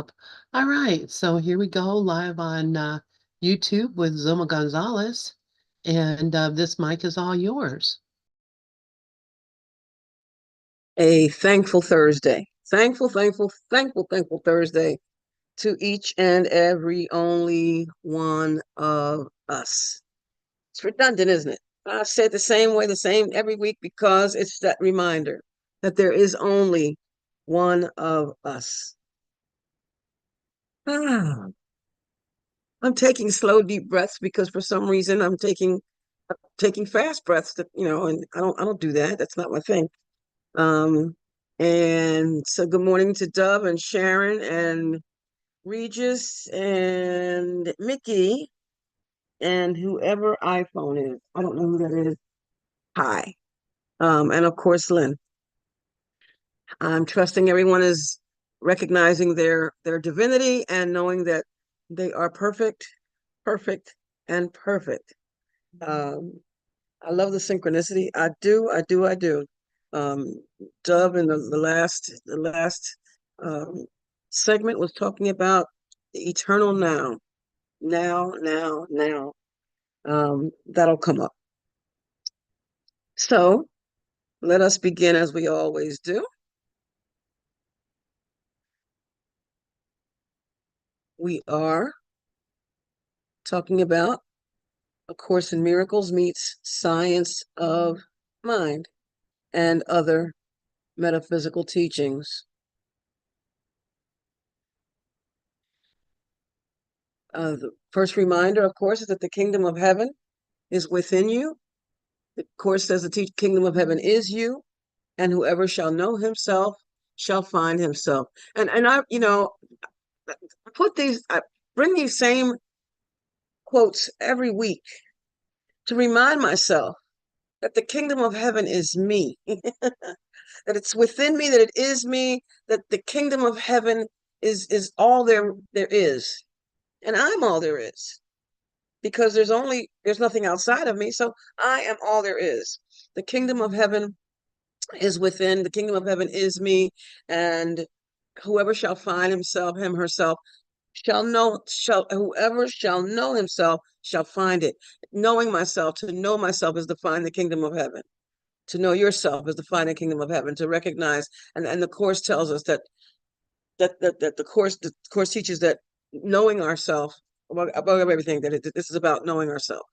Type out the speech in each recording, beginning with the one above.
up. All right, so here we go live on YouTube with Zulma Gonzalez, and this mic is all yours. A thankful Thursday. Thankful Thursday to each and every only one of us. It's redundant, isn't it? I say it the same way, the same every week because it's that reminder that there is only one of us. Ah, I'm taking slow, deep breaths because for some reason I'm taking fast breaths that, and I don't do that. That's not my thing. Um, and so good morning to Dove and Sharon and Regis and Mickey and whoever iPhone is. I don't know who that is. Hi. And of course, Lynn. I'm trusting everyone is recognizing their divinity and knowing that they are perfect, perfect, and perfect. Um, I love the synchronicity. I do. Um, Dove in the last um, segment was talking about the eternal now, now. That'll come up. So let us begin as we always do. We are talking about A Course in Miracles meets Science of Mind and other metaphysical teachings. The first reminder, of course, is that the kingdom of heaven is within you. The Course says the kingdom of heaven is you, and whoever shall know himself shall find himself. And I bring these same quotes every week to remind myself that the kingdom of heaven is me, that it's within me, that it is me, that the kingdom of heaven is all there is, and I'm all there is because there's nothing outside of me, so I am all there is. The kingdom of heaven is within. The kingdom of heaven is me, and whoever shall find himself, him, herself, whoever shall know himself shall find it. Knowing myself, to know myself is to find the kingdom of heaven. To know yourself is to find the kingdom of heaven, to recognize, and the Course tells us that the course teaches that knowing ourselves above everything, this is about knowing ourselves.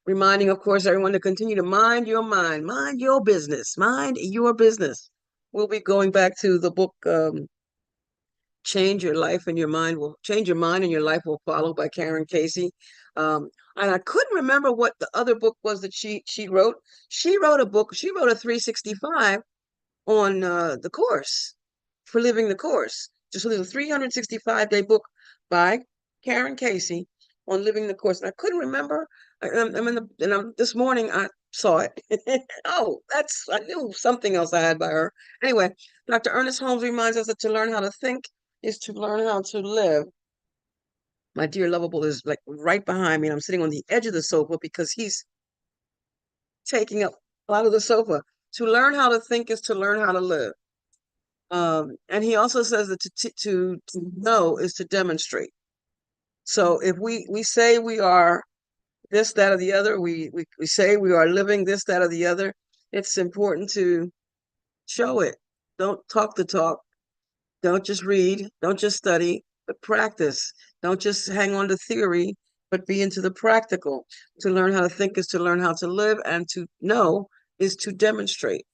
Reminding, of course, everyone to continue to mind your mind, mind your business, mind your business. We'll be going back to the book Change Your Life and Your Mind Will Change Your Mind and Your Life Will Follow by Karen Casey. And I couldn't remember what the other book was that she wrote. She wrote a book, she wrote a 365 on the Course, for living the Course. Just a little 365-day book by Karen Casey on living the Course. And I couldn't remember. This morning I saw it. Oh, I knew something else I had by her. Anyway, Dr. Ernest Holmes reminds us that to learn how to think is to learn how to live. My dear lovable is like right behind me, and I'm sitting on the edge of the sofa because he's taking up a lot of the sofa. To learn how to think is to learn how to live. And he also says that to know is to demonstrate. So if we say we are this, that, or the other, we say we are living this, that, or the other, it's important to show it. Don't talk the talk. Don't just read. Don't just study, but practice. Don't just hang on to theory, but be into the practical. To learn how to think is to learn how to live, and to know is to demonstrate.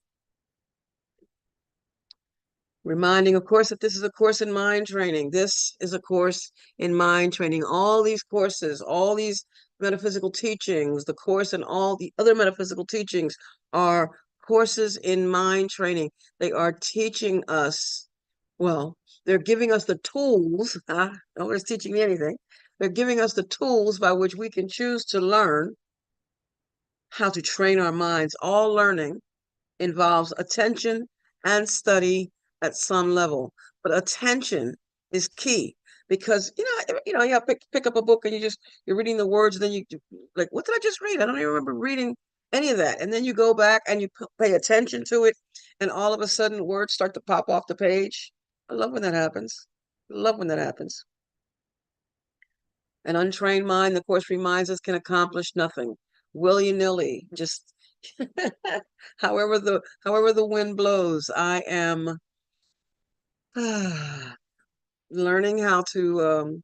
Reminding, of course, that this is a course in mind training. This is a course in mind training. All these courses, all these metaphysical teachings, the Course and all the other metaphysical teachings are courses in mind training. They are teaching us, well, they're giving us the tools. Nobody's teaching me anything. They're giving us the tools by which we can choose to learn how to train our minds. All learning involves attention and study at some level, but attention is key because you pick up a book and you're reading the words, and then you like, what did I just read? I don't even remember reading any of that. And then you go back and you pay attention to it, and all of a sudden words start to pop off the page. I love when that happens. I love when that happens. An untrained mind, the course reminds us, can accomplish nothing. Willy-nilly, just however the wind blows. I am learning how to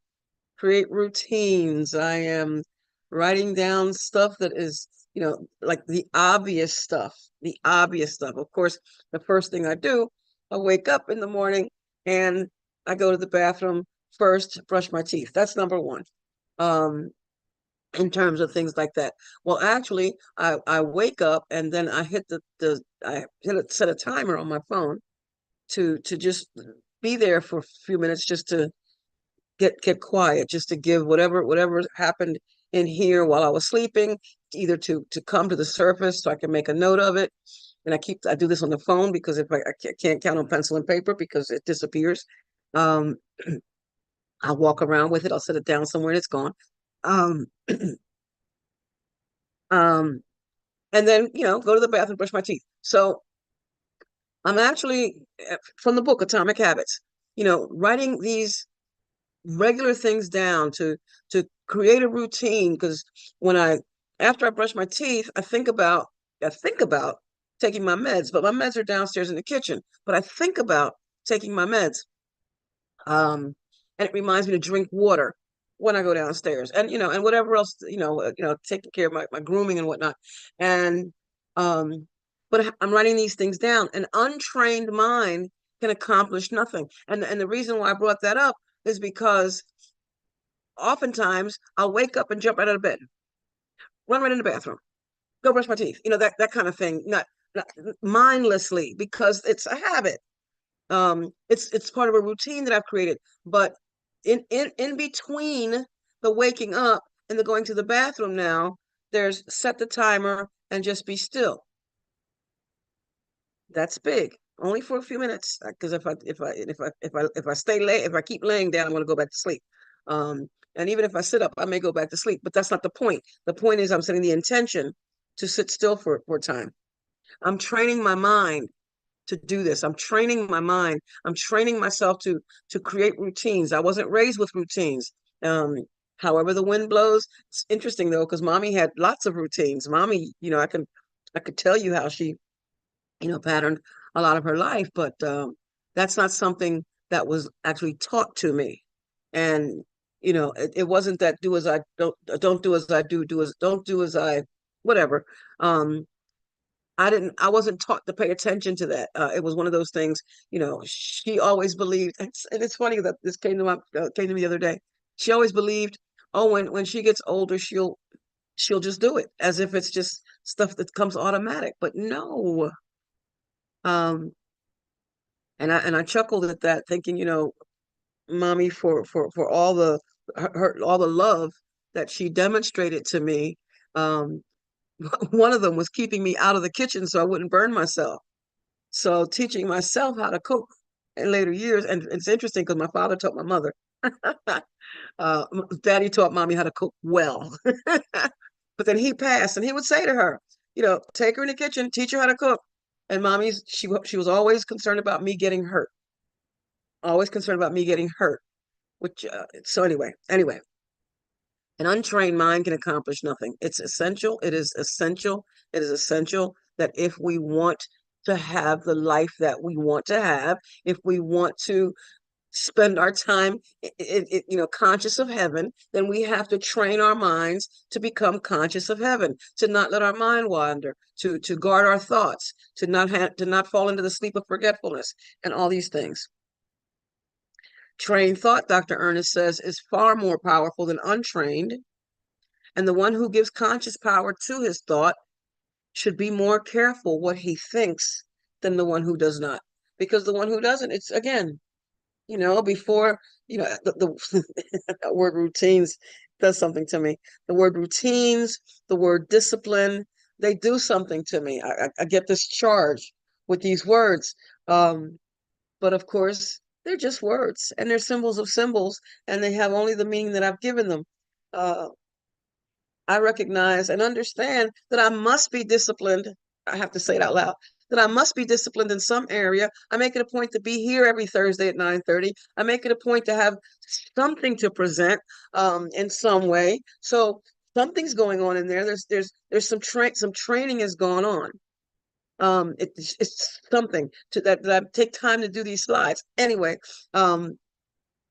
create routines. I am writing down stuff that is, like the obvious stuff, the obvious stuff. Of course, the first thing I do, I wake up in the morning and I go to the bathroom first, brush my teeth. That's number one. In terms of things like that. Well, actually, I wake up and then I hit set a timer on my phone to just be there for a few minutes, just to get quiet, just to give whatever happened in here while I was sleeping, either to come to the surface so I can make a note of it. And I do this on the phone, because if I can't count on pencil and paper because it disappears. Um, I'll walk around with it. I'll set it down somewhere and it's gone. Um, um, and then, go to the bathroom, brush my teeth. So I'm actually, from the book Atomic Habits, writing these regular things down to create a routine. Because after I brush my teeth, I think about taking my meds, but my meds are downstairs in the kitchen. But I think about taking my meds, and it reminds me to drink water when I go downstairs, and whatever else, taking care of my grooming and whatnot. And but I'm writing these things down. An untrained mind can accomplish nothing. And the reason why I brought that up is because oftentimes I'll wake up and jump out of bed, run right in the bathroom, go brush my teeth, that kind of thing, not mindlessly, because it's a habit. It's part of a routine that I've created. But in between the waking up and the going to the bathroom, now there's set the timer and just be still. That's big. Only for a few minutes, because if I keep laying down, I'm going to go back to sleep. And even if I sit up, I may go back to sleep. But that's not the point. The point is I'm setting the intention to sit still for a time. I'm training my mind to do this. I'm training my mind. I'm training myself to create routines. I wasn't raised with routines. However the wind blows. It's interesting though, because mommy had lots of routines. Mommy, I could tell you how she, patterned a lot of her life, but that's not something that was actually taught to me. And it wasn't that do as I don't do as I do as don't do as I whatever. Um, I wasn't taught to pay attention to that. It was one of those things, she always believed, and it's funny that this came to me the other day. She always believed, oh, when she gets older, she'll just do it, as if it's just stuff that comes automatic. But no. Um, and I chuckled at that, thinking, mommy, for all all the love that she demonstrated to me. Um, one of them was keeping me out of the kitchen so I wouldn't burn myself. So teaching myself how to cook in later years. And it's interesting because my father taught my mother. Daddy taught mommy how to cook well. But then he passed, and he would say to her, take her in the kitchen, teach her how to cook. And she was always concerned about me getting hurt. Always concerned about me getting hurt. Which so anyway, an untrained mind can accomplish nothing. It's essential. It is essential. It is essential that if we want to have the life that we want to have, if we want to spend our time, conscious of heaven, then we have to train our minds to become conscious of heaven, to not let our mind wander, to guard our thoughts, to not fall into the sleep of forgetfulness, and all these things. Trained thought, Dr. Ernest says, is far more powerful than untrained. And the one who gives conscious power to his thought should be more careful what he thinks than the one who does not. Because the one who doesn't, it's again, before, the word routines does something to me. The word routines, the word discipline, they do something to me. I get this charge with these words. But of course, they're just words, and they're symbols of symbols, and they have only the meaning that I've given them. Uh, I recognize and understand that I must be disciplined. I have to say it out loud, that I must be disciplined in some area. I make it a point to be here every Thursday at 9:30. I make it a point to have something to present in some way. So something's going on in there. There's some training has gone on. It's something to that I take time to do these slides. Anyway,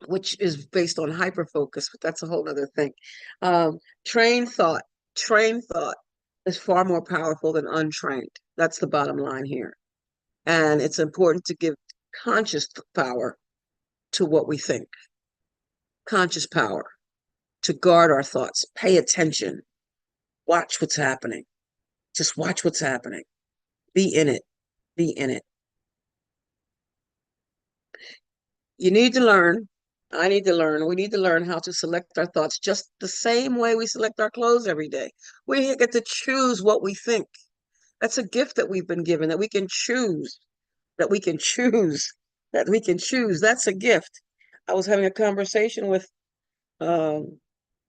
which is based on hyper focus, but that's a whole other thing. Um, trained thought, trained thought is far more powerful than untrained. That's the bottom line here. And it's important to give conscious power to what we think, conscious power to guard our thoughts, pay attention, watch what's happening. Just watch what's happening. Be in it. Be in it. You need to learn. I need to learn. We need to learn how to select our thoughts just the same way we select our clothes every day. We get to choose what we think. That's a gift that we've been given, that we can choose, that we can choose, that we can choose. That's a gift. I was having a conversation with um,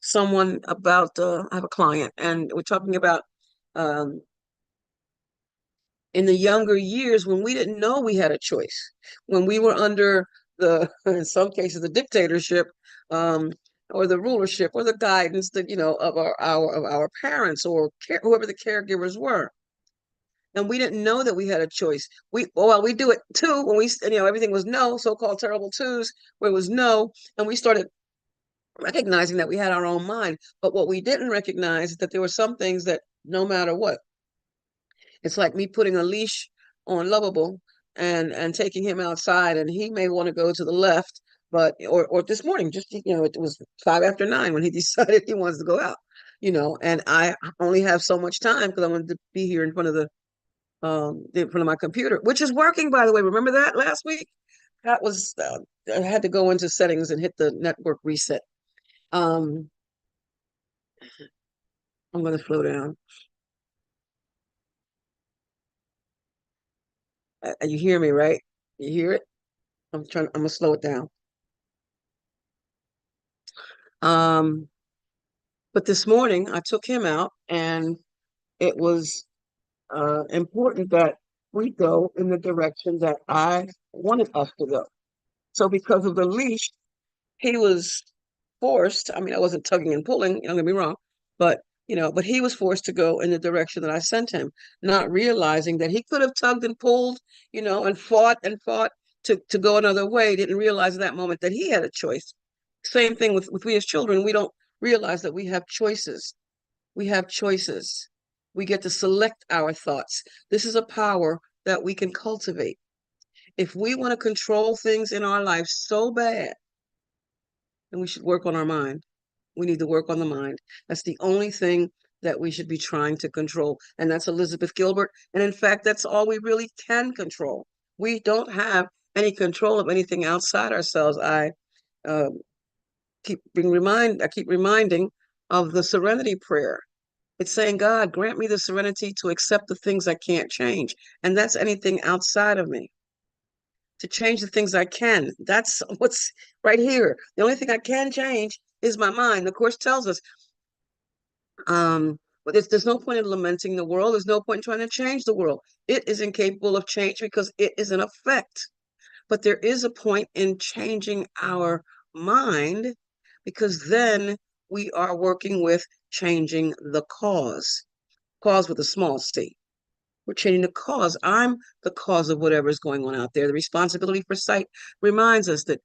someone about, I have a client, and we're talking about um, in the younger years when we didn't know we had a choice, when we were under the, in some cases, the dictatorship, um, or the rulership, or the guidance that of our parents or whoever the caregivers were, and we didn't know that we had a choice. We do it too when we everything was no, so-called terrible twos, where it was no, and we started recognizing that we had our own mind. But what we didn't recognize is that there were some things that no matter what, it's like me putting a leash on Lovable and taking him outside, and he may want to go to the left, but or this morning, just it was 5 after 9 when he decided he wants to go out, and I only have so much time because I wanted to be here in front of my computer, which is working, by the way. Remember that last week? That was I had to go into settings and hit the network reset. Um, I'm going to slow down. You hear me, right? You hear it? I'm gonna slow it down. Um, but this morning I took him out, and it was important that we go in the direction that I wanted us to go. So because of the leash, he was forced. I mean, I wasn't tugging and pulling, don't get me wrong, but but he was forced to go in the direction that I sent him, not realizing that he could have tugged and pulled, and fought to go another way. Didn't realize at that moment that he had a choice. Same thing with we as children. We don't realize that we have choices. We have choices. We get to select our thoughts. This is a power that we can cultivate. If we want to control things in our life so bad, then we should work on our mind. We need to work on the mind. That's the only thing that we should be trying to control. And that's Elizabeth Gilbert. And in fact, that's all we really can control. We don't have any control of anything outside ourselves. Uh, I keep reminding of the serenity prayer. It's saying, God, grant me the serenity to accept the things I can't change. And that's anything outside of me. To change the things I can. That's what's right here. The only thing I can change is my mind. The Course tells us, but there's no point in lamenting the world. There's no point in trying to change the world. It is incapable of change because it is an effect. But there is a point in changing our mind, because then we are working with changing the cause with a small c. We're changing the cause. I'm the cause of whatever is going on out there. The responsibility for sight reminds us that,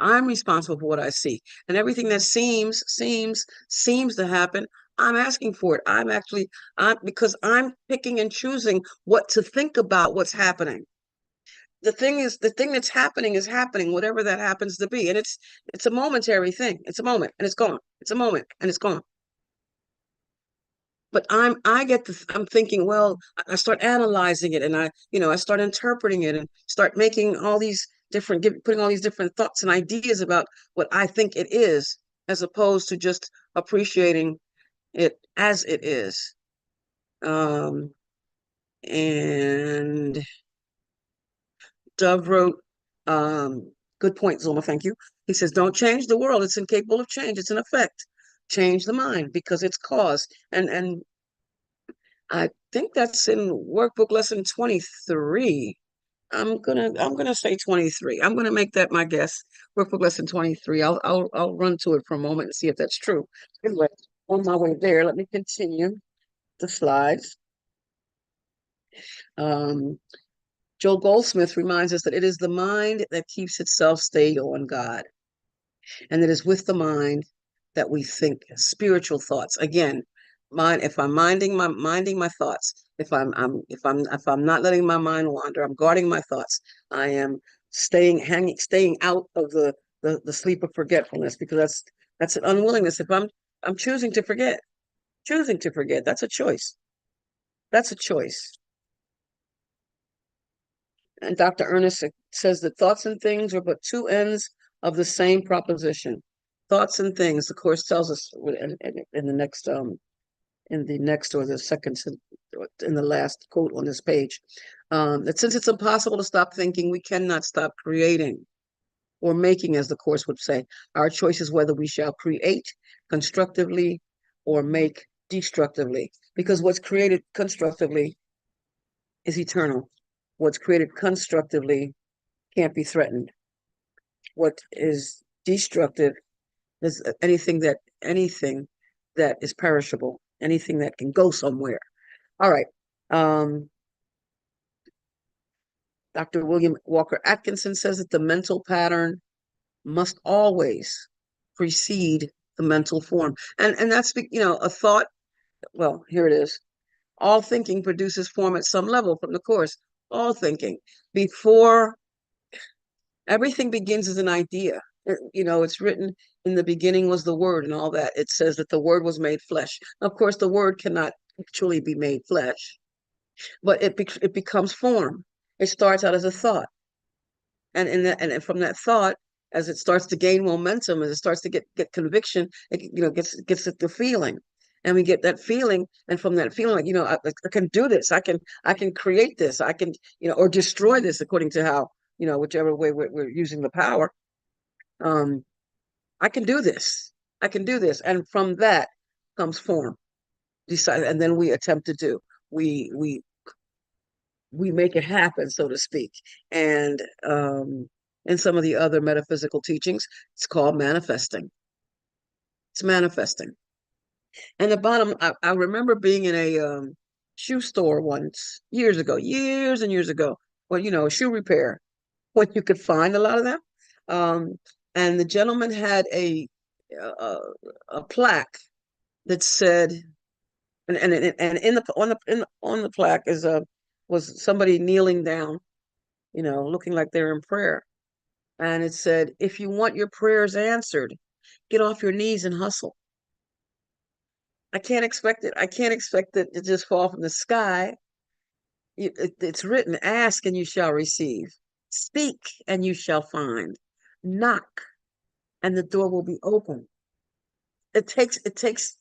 I'm responsible for what I see. And everything that seems to happen, I'm asking for it. Because I'm picking and choosing what to think about what's happening. The thing that's happening is happening, whatever that happens to be. And it's a momentary thing. It's a moment and it's gone. It's a moment and it's gone. But I'm thinking, well, I start analyzing it, and I start interpreting it, and start making all these putting all these different thoughts and ideas about what I think it is, as opposed to just appreciating it as it is. Um, and Dove wrote, good point, Zulma, thank you. He says, don't change the world. It's incapable of change. It's an effect. Change the mind because it's cause. And I think that's in workbook lesson 23. I'm gonna say 23. I'm gonna make that my guess. Workbook lesson 23. I'll run to it for a moment and see if that's true. Anyway, on my way there, let me continue the slides. Um, Joel Goldsmith reminds us that it is the mind that keeps itself stayed on God, and it is with the mind that we think spiritual thoughts. Again, mind. If I'm minding my thoughts, if I'm not letting my mind wander, I'm guarding my thoughts. I am staying out of the sleep of forgetfulness, because that's an unwillingness. If I'm choosing to forget, that's a choice. That's a choice. And Dr. Ernest says that thoughts and things are but two ends of the same proposition. Thoughts and things, the Course tells us in the next or the second, in the last quote on this page, that since it's impossible to stop thinking, we cannot stop creating or making, as the Course would say. Our choice is whether we shall create constructively or make destructively, because what's created constructively is eternal. What's created constructively can't be threatened. What is destructive is anything that is perishable, anything that can go somewhere. All right. Dr. William Walker Atkinson says that the mental pattern must always precede the mental form. And that's, a thought. Well, here it is. All thinking produces form at some level from the Course. All thinking. Before everything begins as an idea. It's written in the beginning was the Word and all that. It says that the Word was made flesh. Of course, the Word cannot actually be made flesh, but it becomes form. It starts out as a thought, and from that thought, as it starts to gain momentum, as it starts to get conviction, it gets the feeling, and we get that feeling, and from that feeling, like, I can do this, I can create this, I can, or destroy this, according to how, whichever way we're using the power. I can do this. I can do this. And from that comes form. Decide, and then we attempt to do. We we we make it happen, so to speak. And in some of the other metaphysical teachings, it's called manifesting. It's manifesting. And the bottom, I remember being in a shoe store once, years and years ago. Well, shoe repair, when you could find a lot of them. Um, and the gentleman had a, a plaque that said, and in the plaque was somebody kneeling down, looking like they're in prayer, and it said, "If you want your prayers answered, get off your knees and hustle." I can't expect it. I can't expect it to just fall from the sky. It's written, "Ask and you shall receive. Speak and you shall find. Knock and the door will be open." It takes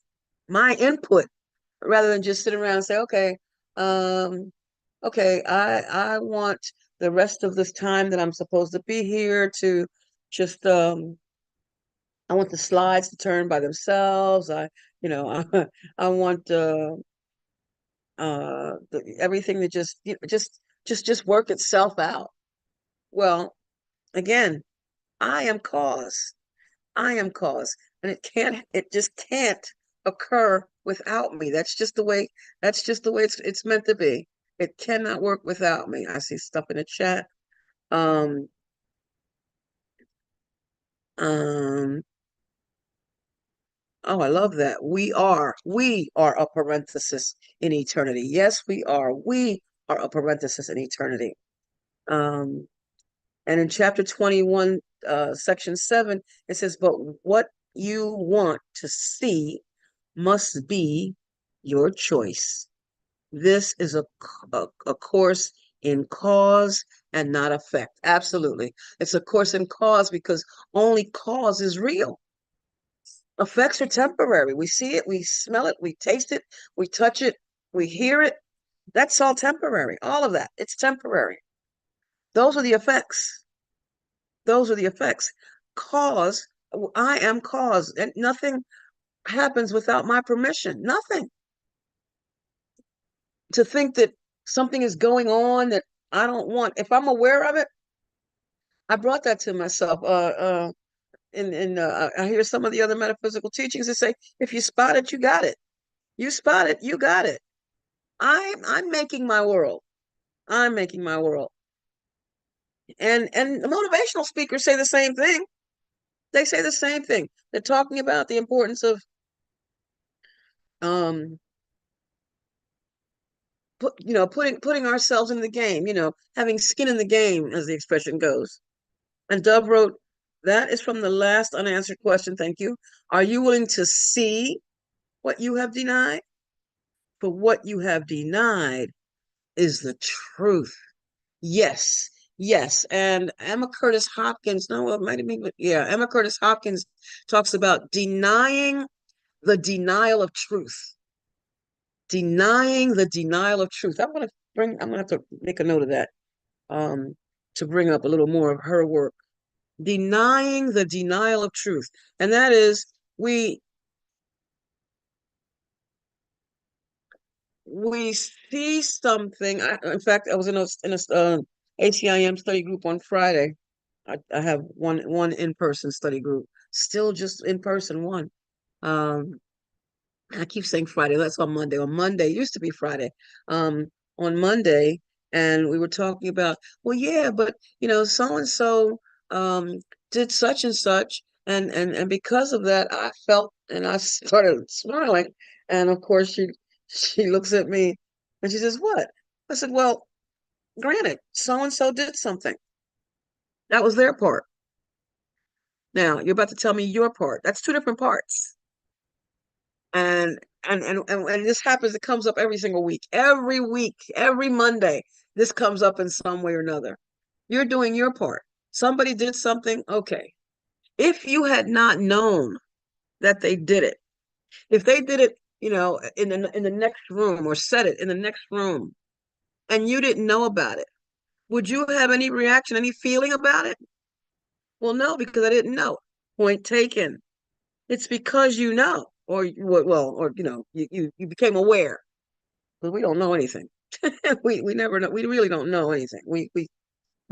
my input, rather than just sit around and say, um, okay, I want the rest of this time that I'm supposed to be here to just I want the slides to turn by themselves. I want everything to just work itself out. Well, again, I am cause. I am cause. And it just can't occur without me. That's just the way it's meant to be. It cannot work without me. I see stuff in the chat. Um, um, oh, I love that. We are a parenthesis in eternity. Yes, we are. We are a parenthesis in eternity. Um, and in chapter 21, section 7, it says, "But what you want to see must be your choice. This is a course in cause and not effect." Absolutely. It's a course in cause, because only cause is real. Effects are temporary. We see it, we smell it, we taste it, we touch it, we hear it. That's all temporary. All of that. It's temporary. Those are the effects. Those are the effects. Cause, I am cause, and nothing. happens without my permission. Nothing. To think that something is going on that I don't want. If I'm aware of it, I brought that to myself. I hear some of the other metaphysical teachings that say, if you spot it, you got it. You spot it, you got it. I'm making my world. I'm making my world. And the motivational speakers say the same thing. They say the same thing. They're talking about the importance of um putting ourselves in the game, having skin in the game, as the expression goes. And Dove wrote, that is from the last unanswered question. Thank you. Are you willing to see what you have denied? For what you have denied is the truth. Yes, yes. And Emma Curtis Hopkins, no, it might have been, yeah, Emma Curtis Hopkins talks about denying the denial of truth. Denying the denial of truth. I'm gonna have to make a note of that to bring up a little more of her work. Denying the denial of truth. And that is we see something. In fact, I was in a ACIM study group on Friday. I have one in-person study group, still just in person one. Um, I keep saying Friday. That's on Monday. On Monday, it used to be Friday. Um, on Monday, and we were talking about, well, yeah, but so and so did such and such, and because of that, I felt, and I started smiling, and of course she looks at me, and she says, "What?" I said, "Well, granted, so and so did something. That was their part. Now you're about to tell me your part. That's two different parts." And and this happens, it comes up every single week, every Monday, this comes up in some way or another. You're doing your part. Somebody did something, okay. If you had not known that they did it, if they did it, in the next room, or said it in the next room, and you didn't know about it, would you have any reaction, any feeling about it? Well, no, because I didn't know. Point taken. It's because you know, or well, or you became aware, because we don't know anything. We never know. We really don't know anything. We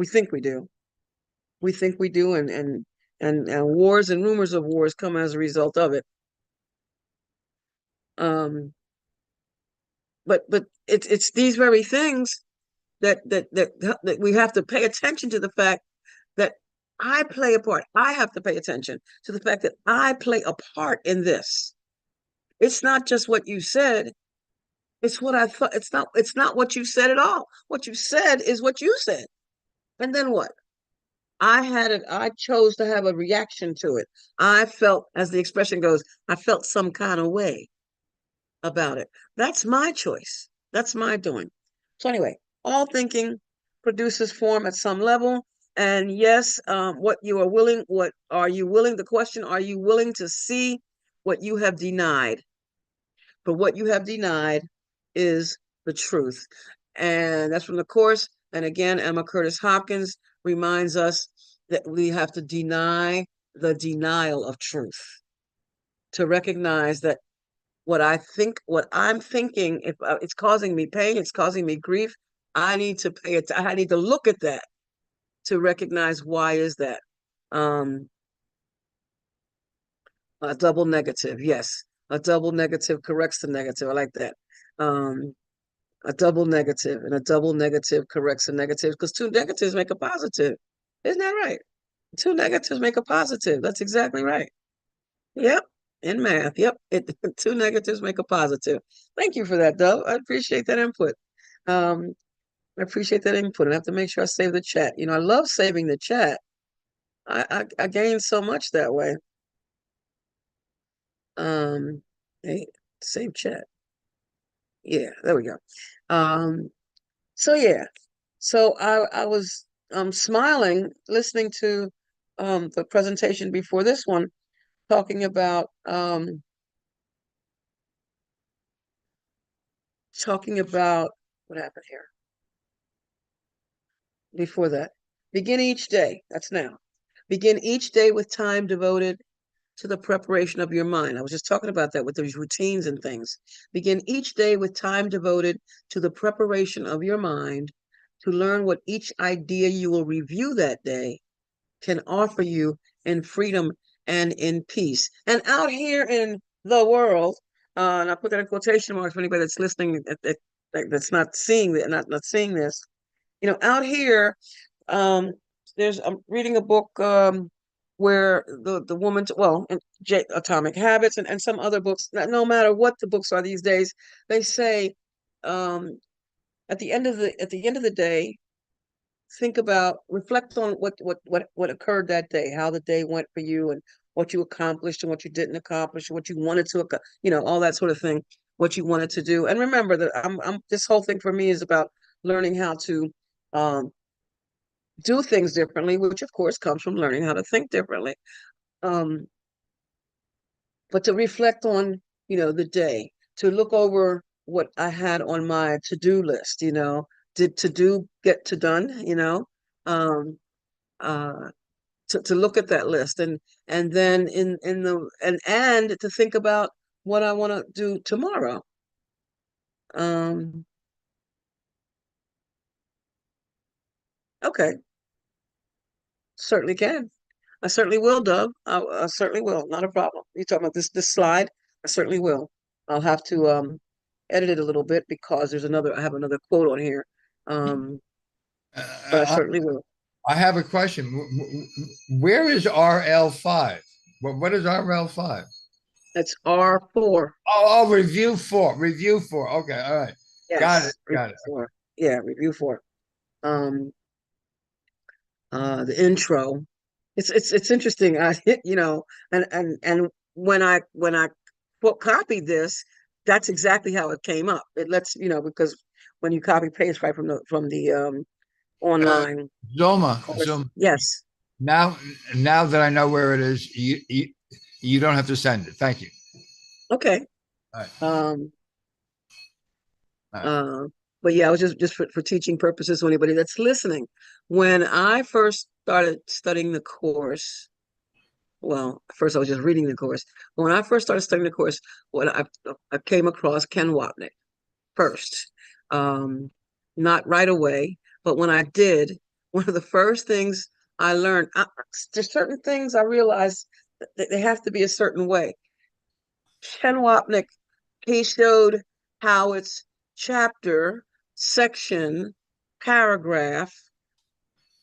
think we do. We think we do, and wars and rumors of wars come as a result of it. Um, but it's these very things that we have to pay attention to, the fact that I play a part. I have to pay attention to the fact that I play a part in this. It's not just what you said. It's what I thought. It's not what you said at all. What you said is what you said. And then what? I chose to have a reaction to it. I felt, as the expression goes, I felt some kind of way about it. That's my choice. That's my doing. So anyway, all thinking produces form at some level. And yes, what are you willing? The question, are you willing to see what you have denied? But what you have denied is the truth. And that's from the Course. And again, Emma Curtis Hopkins reminds us that we have to deny the denial of truth, to recognize that what I'm thinking, if it's causing me pain, it's causing me grief, I need to pay it. I need to look at that to recognize, why is that? Um, a double negative, yes, a double negative corrects the negative. I like that. Um, a double negative, and a double negative corrects a negative, because two negatives make a positive. Isn't that right? Two negatives make a positive. That's exactly right. Yep. In math. Yep. Two negatives make a positive. Thank you for that, Dove. I appreciate that input. Um, I appreciate that input. And I have to make sure I save the chat. I love saving the chat. I gain so much that way. Hey, save chat. Yeah, there we go. Um, so yeah. So I was smiling listening to the presentation before this one, talking about what happened here before that. Begin each day. That's now. Begin each day with time devoted to the preparation of your mind. I was just talking about that with these routines and things. Begin each day with time devoted to the preparation of your mind to learn what each idea you will review that day can offer you in freedom and in peace. And out here in the world, and I put that in quotation marks for anybody that's listening that's not seeing that, not seeing this. Out here, um, I'm reading a book where the woman, well, Atomic Habits and some other books. No matter what the books are these days, they say um, at the end of the day, reflect on what occurred that day, how the day went for you, and what you accomplished and what you didn't accomplish, what you wanted to, all that sort of thing, what you wanted to do. And remember that this whole thing for me is about learning how to um, do things differently, which of course comes from learning how to think differently. Um, but to reflect on, the day, to look over what I had on my to-do list, did to do get to done, um, uh, to look at that list and then in the and to think about what I want to do tomorrow. Um, okay, certainly can. I certainly will, Doug. I certainly will. Not a problem. You talking about this slide? I certainly will. I'll have to edit it a little bit because I have another quote on here. Um, but I I, certainly will. I have a question. Where is RL5? What is RL5? That's R4. Oh, review four. Review four. Okay, all right. Got it. Yes, Got review it. four. Yeah, review four. Um, the intro. It's interesting. And when I copied this, that's exactly how it came up. It lets because when you copy paste right from the Uh, online course. Zulma. Yes. Now, now that I know where it is, you don't have to send it. Thank you. Okay. All right. Um. All right. Uh. But yeah, I was just for teaching purposes. So anybody that's listening, when I first started studying the course. Well, first I was just reading the course. But when I first started studying the course, I came across Ken Wapnick first. Um, Not right away, but when I did, one of the first things I learned, there's certain things I realized that they have to be a certain way. Ken Wapnick, he showed how it's chapter, section, paragraph,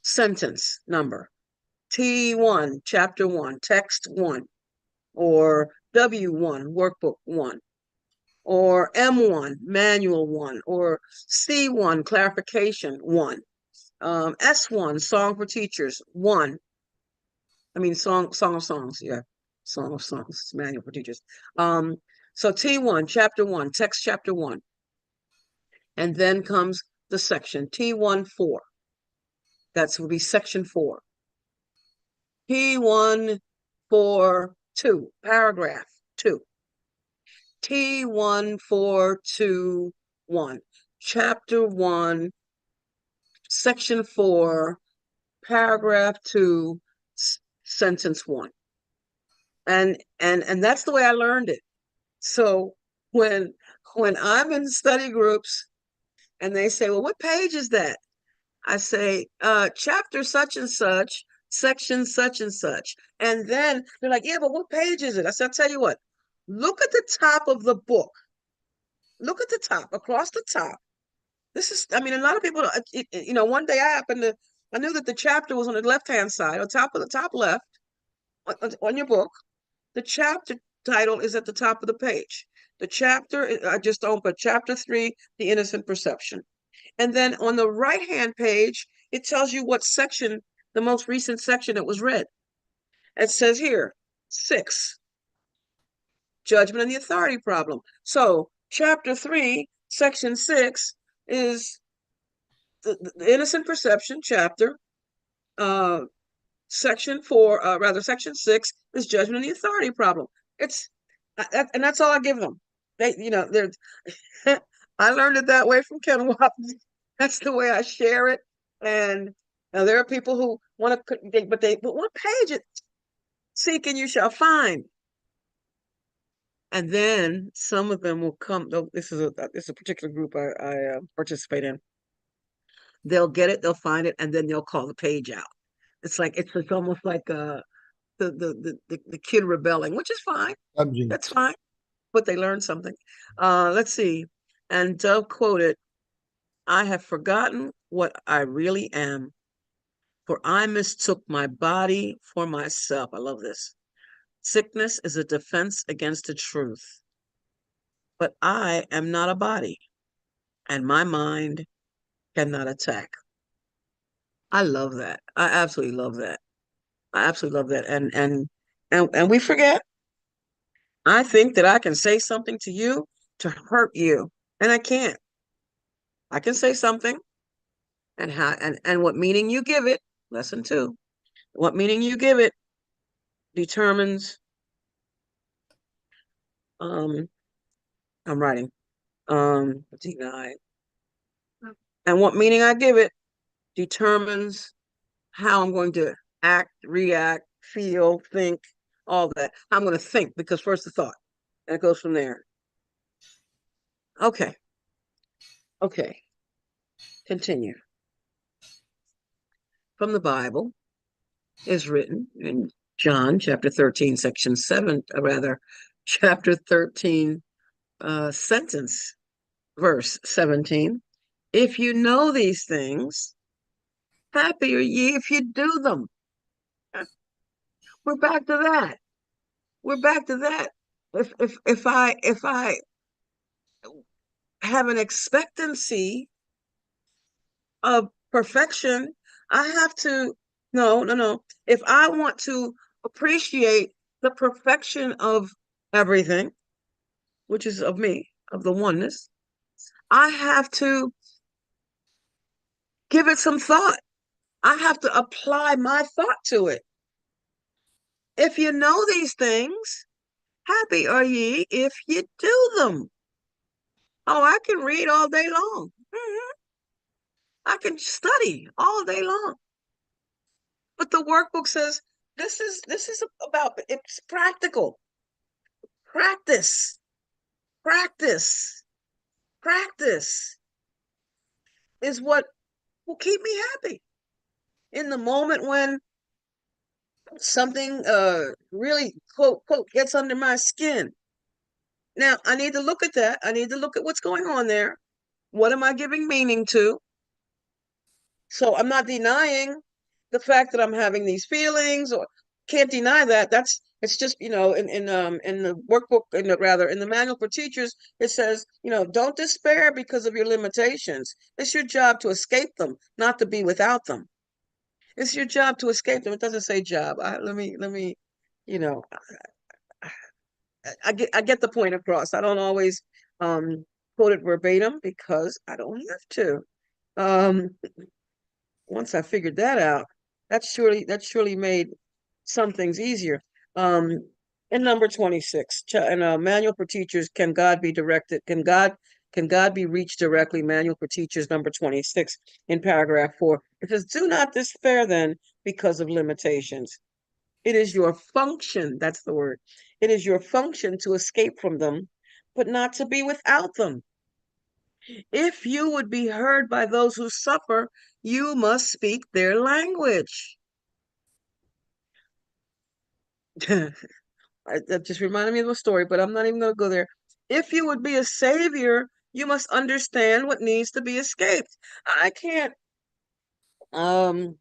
sentence number. T1, chapter 1, text 1, or W1, workbook 1, or M1, manual 1, or C1, clarification 1, S1, song for teachers 1. I mean, song of songs, yeah, song of songs, manual for teachers. So T1, chapter 1, text chapter 1, and then comes the section T1 4. That would be section 4. T1 4 2, paragraph 2. T1421, chapter 1, section 4, paragraph 2, sentence 1. And that's the way I learned it. So when I'm in study groups and they say, "Well, what page is that?" I say, chapter such and such, section such and such. And then they're like, "Yeah, but what page is it?" I said, "I'll tell you what, look at the top of the book. Look at the top, across the top. I mean, a lot of people, one day I knew that the chapter was on the left-hand side, on top of the top left, on your book. The chapter title is at the top of the page. The chapter, I just opened chapter 3, The Innocent Perception. And then on the right-hand page, it tells you what section, the most recent section that was read. It says here, 6, Judgment and the Authority Problem. So chapter 3, section 6 is the Innocent Perception chapter. Section 4, section 6 is Judgment and the Authority Problem. And that's all I give them. They're I learned it that way from Ken Wapnick. That's the way I share it. And there are people who want to, but what page it? Seek and you shall find. And then some of them will come. This is a particular group I participate in. They'll get it, they'll find it, and then they'll call the page out. It's almost like the kid rebelling, which is fine. That's fine, but they learned something. Let's see. And Dove quoted, "I have forgotten what I really am, for I mistook my body for myself." I love this. "Sickness is a defense against the truth, but I am not a body, and my mind cannot attack." I love that. I absolutely love that. I absolutely love that. And we forget. I think that I can say something to you to hurt you, and I can't. I can say something, and what meaning you give it, lesson two, what meaning you give it determines, um, I'm writing, deny. And what meaning I give it determines how I'm going to act, react, feel, think, all that. I'm going to think because first the thought, and it goes from there. Okay. Okay. Continue. From the Bible is written in John chapter 13, section 7, chapter 13, sentence, verse 17. "If you know these things, happy are ye if you do them." We're back to that. We're back to that. If I have an expectancy of perfection, I have to, no. If I want to appreciate the perfection of everything, which is of me, of the oneness, I have to give it some thought. I have to apply my thought to it. If you know these things, happy are ye if you do them. Oh, I can read all day long. I can study all day long. But the workbook says this is about, it's practical. Practice, practice, practice is what will keep me happy. In the moment when something really quote gets under my skin. Now I need to look at that. I need to look at what's going on there. What am I giving meaning to? So I'm not denying the fact that I'm having these feelings, or can't deny that. It's just, in the workbook, in the manual for teachers, it says, don't despair because of your limitations. It's your job to escape them, not to be without them. It's your job to escape them. It doesn't say job. Let me, you know, I get the point across. I don't always quote it verbatim because I don't have to. Um, Once I figured that out, that surely made some things easier. Um, in number 26, in a manual for teachers, can God be directed? Can God be reached directly? Manual for teachers, number 26, in paragraph 4. It says, "Do not despair then because of limitations. It is your function," that's the word. "It is your function to escape from them, but not to be without them. If you would be heard by those who suffer, you must speak their language." That just reminded me of a story, but I'm not even going to go there. If you would be a savior, you must understand what needs to be escaped. I can't, um,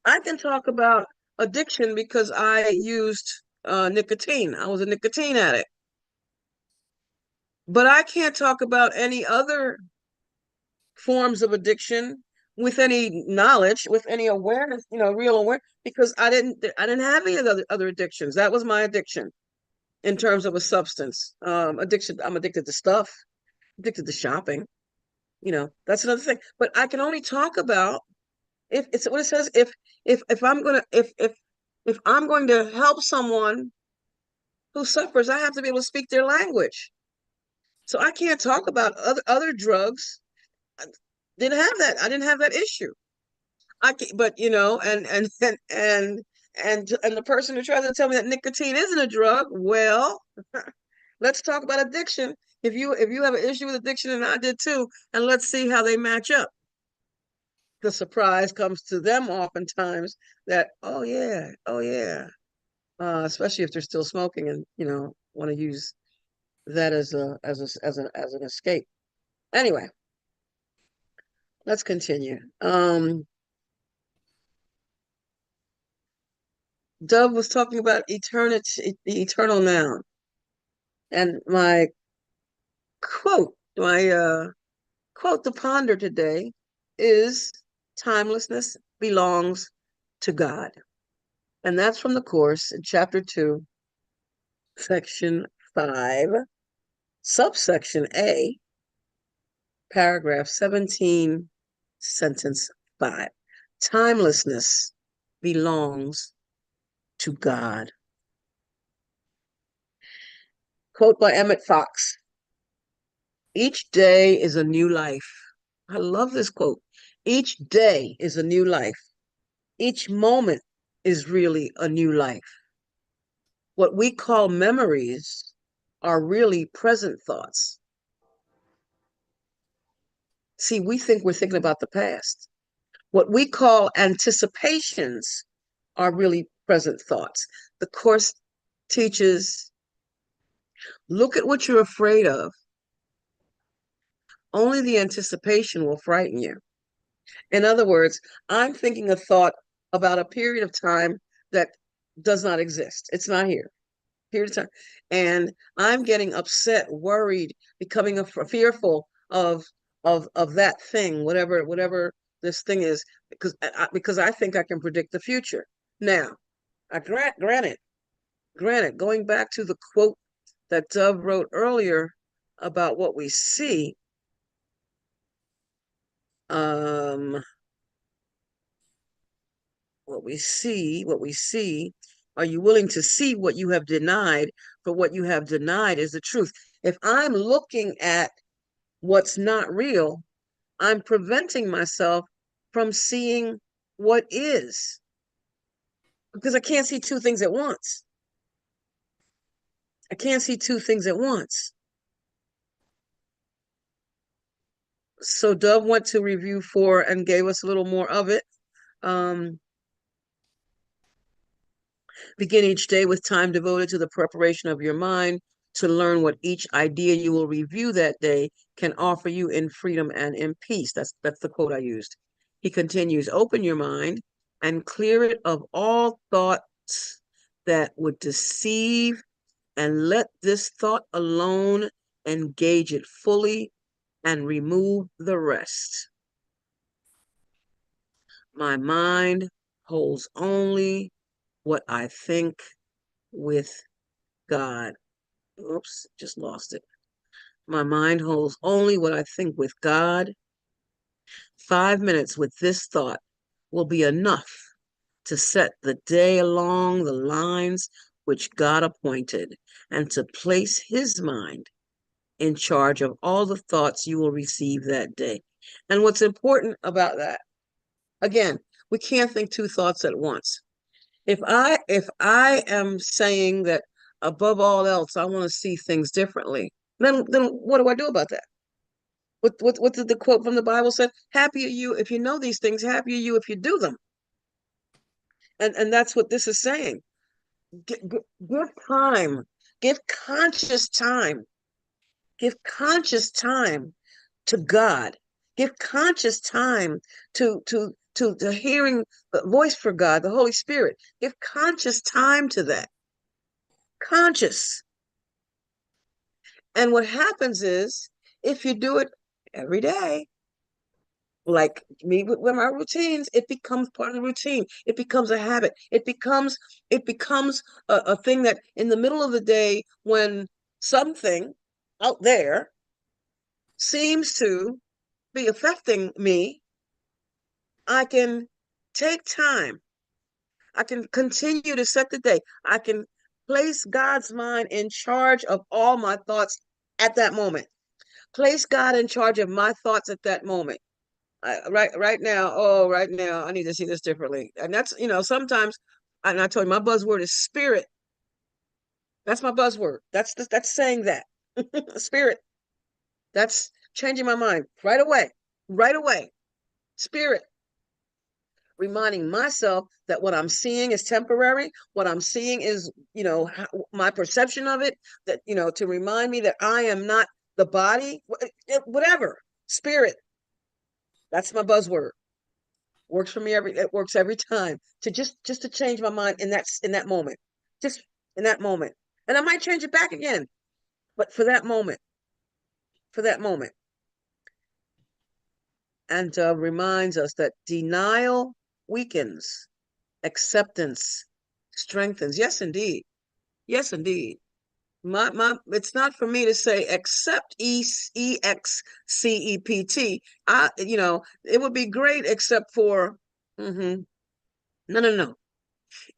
I can talk about addiction because I used nicotine. I was a nicotine addict. But I can't talk about any other forms of addiction with any knowledge, with any awareness, real awareness, because I didn't have any other addictions. That was my addiction in terms of a substance. Addiction, I'm addicted to stuff, addicted to shopping. That's another thing. But I can only talk about, if it's what it says, if I'm going to help someone who suffers, I have to be able to speak their language. So I can't talk about other drugs. Didn't have that. I didn't have that issue. But and And the person who tries to tell me that nicotine isn't a drug, well, let's talk about addiction. If you have an issue with addiction, and I did too, and let's see how they match up. The surprise comes to them oftentimes that, oh yeah, oh yeah. Especially if they're still smoking and want to use that as an escape. Anyway, let's continue. Dove was talking about eternity, the eternal noun, and my quote to ponder today is timelessness belongs to God. And that's from the course in chapter 2, section 5, subsection A, paragraph 17, sentence 5. Timelessness belongs to God. Quote by Emmett Fox. Each day is a new life. I love this quote. Each day is a new life. Each moment is really a new life. What we call memories are really present thoughts. See, we think we're thinking about the past. What we call anticipations are really present thoughts. The Course teaches, look at what you're afraid of. Only the anticipation will frighten you. In other words, I'm thinking a thought about a period of time that does not exist. It's not here. Period of time. And I'm getting upset, worried, becoming fearful of that thing, whatever this thing is, because I think I can predict the future. Now, granted, going back to the quote that Dove wrote earlier about what we see, what we see, are you willing to see what you have denied? For what you have denied is the truth. If I'm looking at what's not real, I'm preventing myself from seeing what is, because I can't see two things at once. I can't see two things at once. So Dove went to review 4 and gave us a little more of it. Begin each day with time devoted to the preparation of your mind to learn what each idea you will review that day can offer you in freedom and in peace. That's the quote I used. He continues, open your mind and clear it of all thoughts that would deceive, and let this thought alone engage it fully and remove the rest. My mind holds only what I think with God. Oops, just lost it. My mind holds only what I think with God. 5 minutes with this thought will be enough to set the day along the lines which God appointed, and to place his mind in charge of all the thoughts you will receive that day. And what's important about that, again, we can't think two thoughts at once. If I am saying that above all else, I want to see things differently, then what do I do about that? What did the quote from the Bible say? Happy are you if you know these things, happy are you if you do them. And that's what this is saying. Give time, give conscious time, give conscious time to God. Give conscious time to hearing the voice for God, the Holy Spirit. Give conscious time to that. Conscious. And what happens is, if you do it every day, like me with my routines, it becomes part of the routine. It becomes a habit. It becomes a thing that in the middle of the day, when something out there seems to be affecting me, I can take time. I can continue to set the day. I can place God's mind in charge of all my thoughts at that moment. Place God in charge of my thoughts at that moment. Right now, I need to see this differently. And that's, sometimes And I told you my buzzword is spirit. That's my buzzword. That's saying that. Spirit. That's changing my mind right away. Right away. Spirit. Reminding myself that what I'm seeing is temporary. What I'm seeing is, my perception of it, that, to remind me that I am not the body, whatever. Spirit. That's my buzzword. Works for me it works every time to just to change my mind in that moment. Just in that moment. And I might change it back again, but for that moment, for that moment. And reminds us that denial weakens, acceptance strengthens. Yes, indeed. Yes, indeed. It's not for me to say accept EXCEPT. It would be great except for no.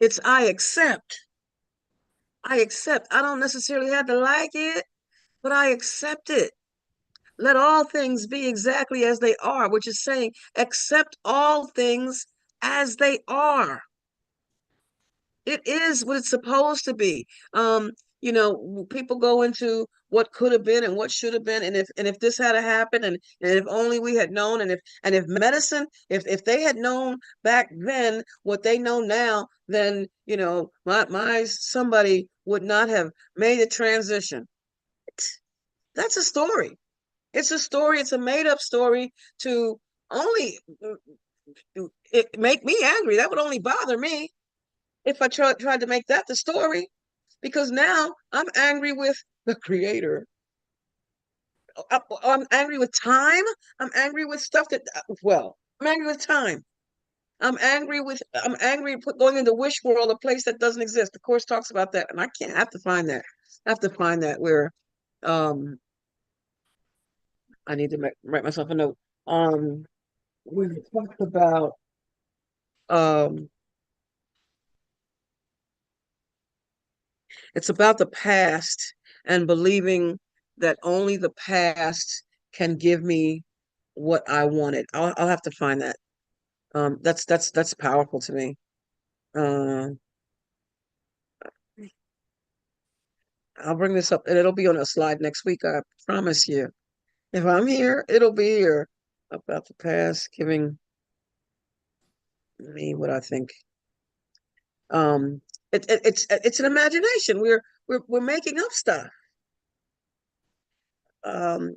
It's I accept. I accept. I don't necessarily have to like it, but I accept it. Let all things be exactly as they are, which is saying accept all things as they are. It is what it's supposed to be. People go into what could have been and what should have been, and if this had happened, and if only we had known, and if medicine, if they had known back then what they know now, then my somebody would not have made a transition. That's a story. It's a story. It's a made up story to only it make me angry. That would only bother me if I tried to make that the story, because now I'm angry with the creator. I'm angry with time. I'm angry with stuff I'm angry with time. I'm angry going into wish world, a place that doesn't exist. The course talks about that, and I have to find that. I have to find that where um I need to write myself a note. We talked about um it's about the past and believing that only the past can give me what I wanted. I'll have to find that. That's powerful to me. Uh, I'll bring this up, and it'll be on a slide next week. I promise you. If I'm here, it'll be here. About the past giving me what I think. Um, it's an imagination. We're making up stuff. Um,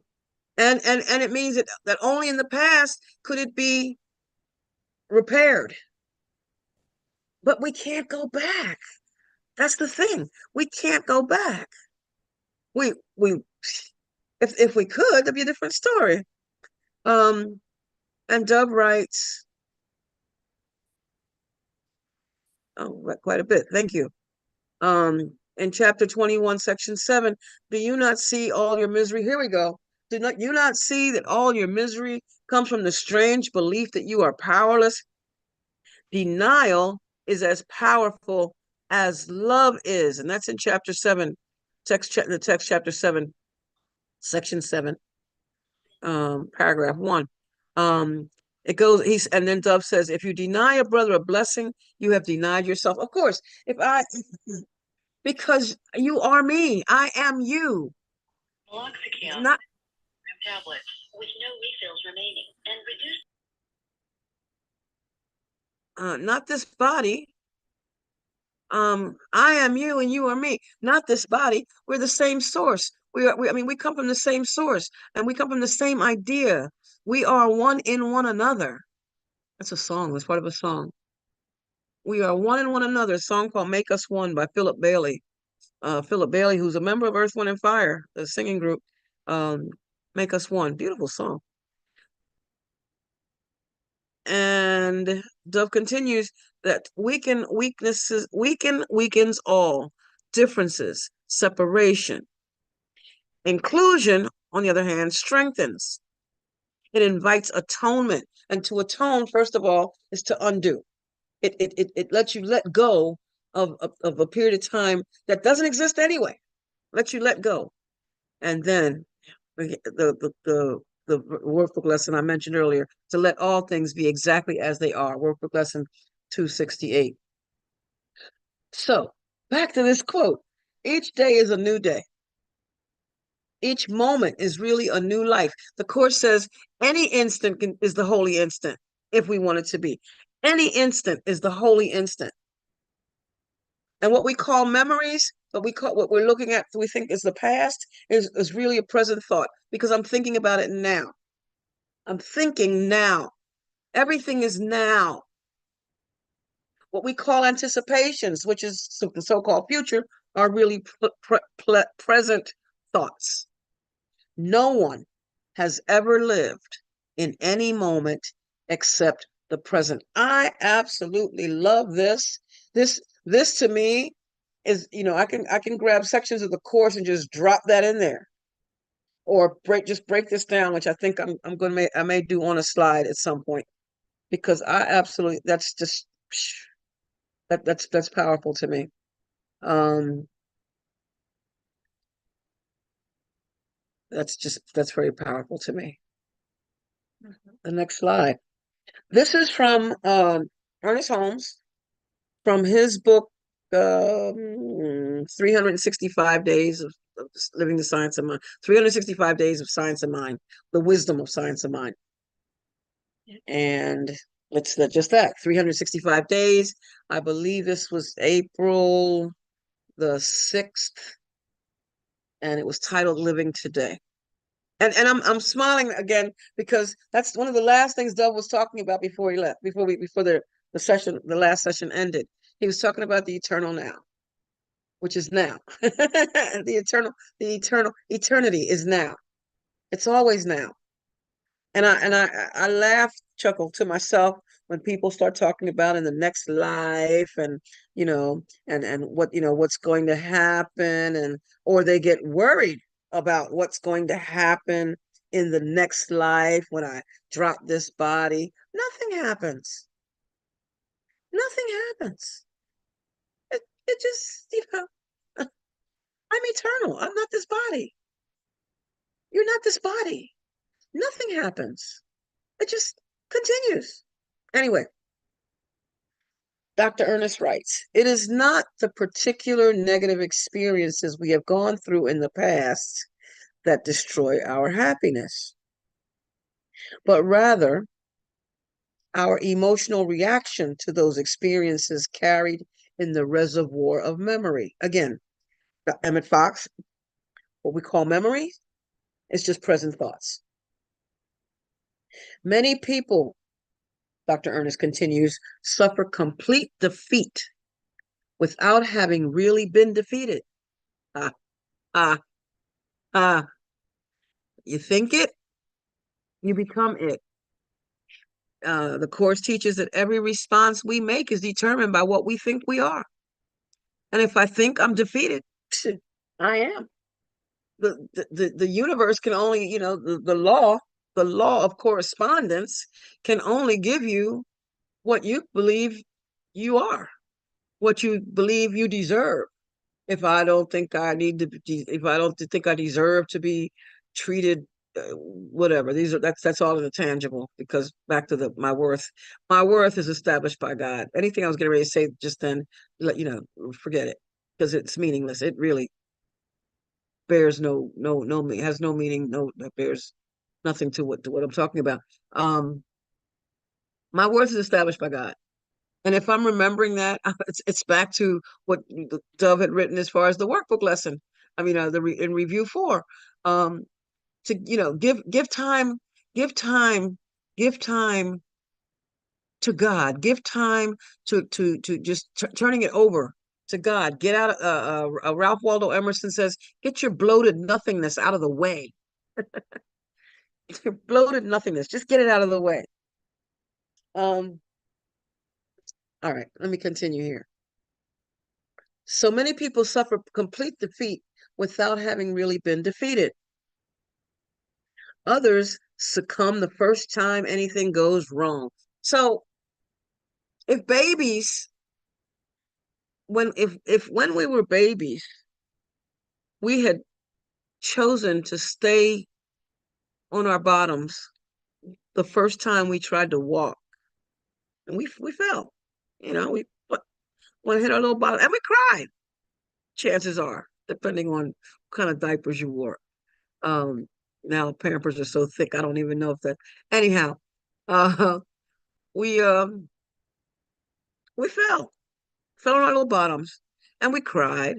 and it means that only in the past could it be repaired. But we can't go back. That's the thing. We can't go back. We if we could, that'd be a different story. Um, and Dove writes, oh, quite a bit. Thank you. In chapter 21, section 7, do you not see all your misery? Here we go. Do not you not see that all your misery comes from the strange belief that you are powerless? Denial is as powerful as love is. And that's in chapter 7, the text chapter 7, section 7, paragraph 1. It goes, and then Dove says, if you deny a brother a blessing, you have denied yourself. Of course, because you are me, I am you. Not tablets with no refills remaining and reduce. Not this body. I am you and you are me, not this body. We're the same source. We come from the same source, and we come from the same idea. We are one in one another. That's a song. That's part of a song. We are one in one another. A song called "Make Us One" by Philip Bailey. Philip Bailey, who's a member of Earth, Wind, and Fire, the singing group. Make Us One. Beautiful song. And Dove continues that weakens all differences, separation. Inclusion, on the other hand, strengthens. It invites atonement. And to atone, first of all, is to undo. It lets you let go of a period of time that doesn't exist anyway. Lets you let go. And then the workbook lesson I mentioned earlier, to let all things be exactly as they are. Workbook lesson 268. So back to this quote. Each day is a new day. Each moment is really a new life. The Course says any instant is the holy instant, if we want it to be. Any instant is the holy instant. And what we call memories, what we're looking at, we think is the past, is really a present thought, because I'm thinking about it now. I'm thinking now. Everything is now. What we call anticipations, which is the so-called future, are really present thoughts. No one has ever lived in any moment except the present. I absolutely love this. This to me is, I can grab sections of the Course and just drop that in there, or break this down, which I think I may do on a slide at some point, because I absolutely, that's just that's powerful to me. That's very powerful to me. The next slide. This is from Ernest Holmes, from his book, 365 Days of Living the Science of Mind, 365 Days of Science of Mind, The Wisdom of Science of Mind. And let's just that, 365 days. I believe this was April the 6th, and it was titled Living Today. And I'm smiling again, because that's one of the last things Dove was talking about before he left, before the last session ended. He was talking about the eternal now, which is now. The eternity is now. It's always now. And I laugh, chuckle to myself when people start talking about in the next life, and and what's going to happen, or they get worried about what's going to happen in the next life when I drop this body. Nothing happens. Nothing happens. It just, I'm eternal. I'm not this body. You're not this body. Nothing happens. It just continues. Anyway, Dr. Ernest writes, it is not the particular negative experiences we have gone through in the past that destroy our happiness, but rather our emotional reaction to those experiences carried in the reservoir of memory. Again, Emmett Fox, what we call memory, is just present thoughts. Many people, Dr. Ernest continues, suffer complete defeat without having really been defeated. Ah, ah, ah. You think it, you become it. The Course teaches that every response we make is determined by what we think we are. And if I think I'm defeated, I am. The universe can only, the law of correspondence can only give you what you believe you are, what you believe you deserve. If I don't think I deserve to be treated, whatever, that's all in the tangible, because back to my worth is established by God. Anything I was getting ready to say just then, forget it, because it's meaningless. It really bears has no meaning, bears nothing to what I'm talking about. My worth is established by God. And if I'm remembering that, it's back to what Dove had written as far as the workbook lesson. I mean, in review 4, to give time to God. Give time to just turning it over to God. Get out. Ralph Waldo Emerson says, "Get your bloated nothingness out of the way." Your bloated nothingness, just get it out of the way. All right, let me continue here. So many people suffer complete defeat without having really been defeated. Others succumb the first time anything goes wrong. So if babies, when we were babies, we had chosen to stay on our bottoms the first time we tried to walk, and we fell. Want to hit our little bottom, and we cried. Chances are, depending on what kind of diapers you wore. Now Pampers are so thick, I don't even know if that. Anyhow, uh, we um we fell on our little bottoms, and we cried.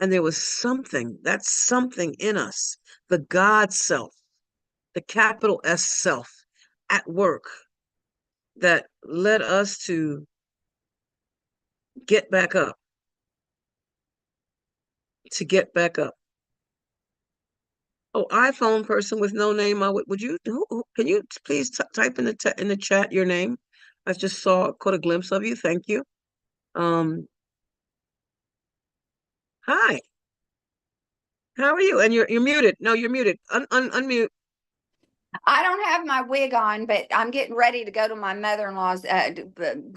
And there was something, that's something in us, the God self, the capital S self, at work that led us to get back up, to get back up. Oh, iPhone person with no name. Would you? Can you please type in the chat your name? I just caught a glimpse of you. Thank you. Hi. How are you? And you're muted. No, you're muted. Unmute. I don't have my wig on, but I'm getting ready to go to my mother-in-law's.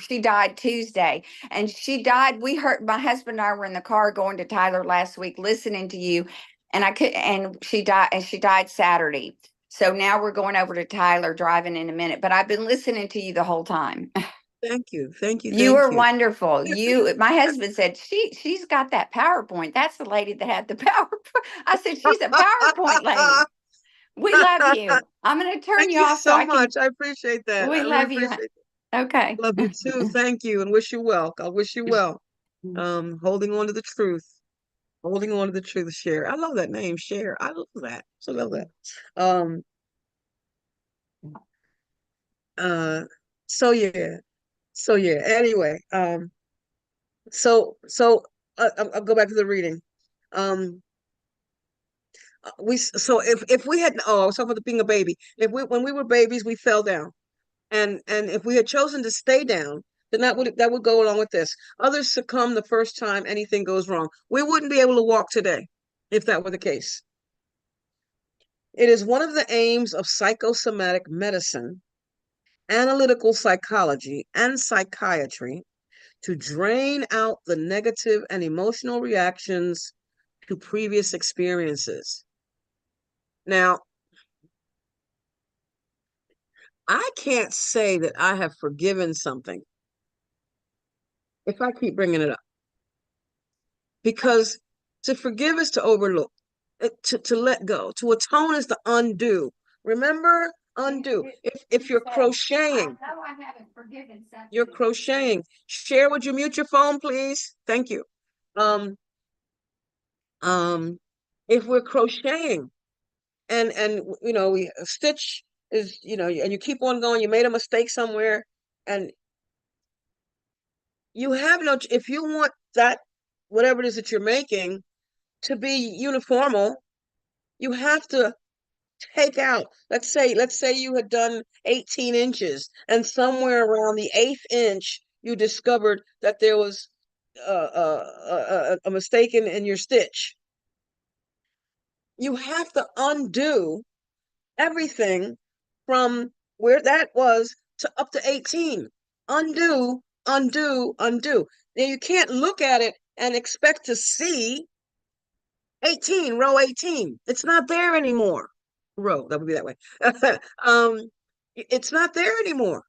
She died Tuesday, and she died. We heard, my husband and I were in the car going to Tyler last week, listening to you, and I could. And she died. And she died Saturday. So now we're going over to Tyler, driving in a minute. But I've been listening to you the whole time. Thank you. Thank you. You Thank were you. wonderful. My husband said she's got that PowerPoint. That's the lady that had the PowerPoint. I said she's a PowerPoint lady. We love you. I'm going to turn Thank you you off so much. I appreciate that. We I really love you. appreciate it. Okay. Love you too. Thank you, and wish you well. I wish you well. Holding on to the truth. Holding on to the truth, Cher. I love that name, Cher. I love that. So love that. Um, uh, so yeah. So yeah. Anyway, I'll go back to the reading. Um, so if we had, I was talking about being a baby. If we when we were babies, we fell down. And if we had chosen to stay down, then that would go along with this. Others succumb the first time anything goes wrong. We wouldn't be able to walk today if that were the case. It is one of the aims of psychosomatic medicine, analytical psychology, and psychiatry to drain out the negative and emotional reactions to previous experiences. Now, I can't say that I have forgiven something if I keep bringing it up, because to forgive is to overlook, to let go, to atone is to undo. Remember, undo. If you're crocheting, I haven't forgiven something. you're crocheting. Cher, would you mute your phone, please? Thank you. Um, if we're crocheting and we a stitch is, and you keep on going, you made a mistake somewhere, and you have no, if you want that, whatever it is that you're making to be uniformal, you have to take out, let's say you had done 18 inches, and somewhere around the 8th inch, you discovered that there was a mistake in your stitch. You have to undo everything from where that was to up to 18. Undo, undo, undo. Now you can't look at it and expect to see 18, row 18. It's not there anymore. Row, that would be that way. It's not there anymore.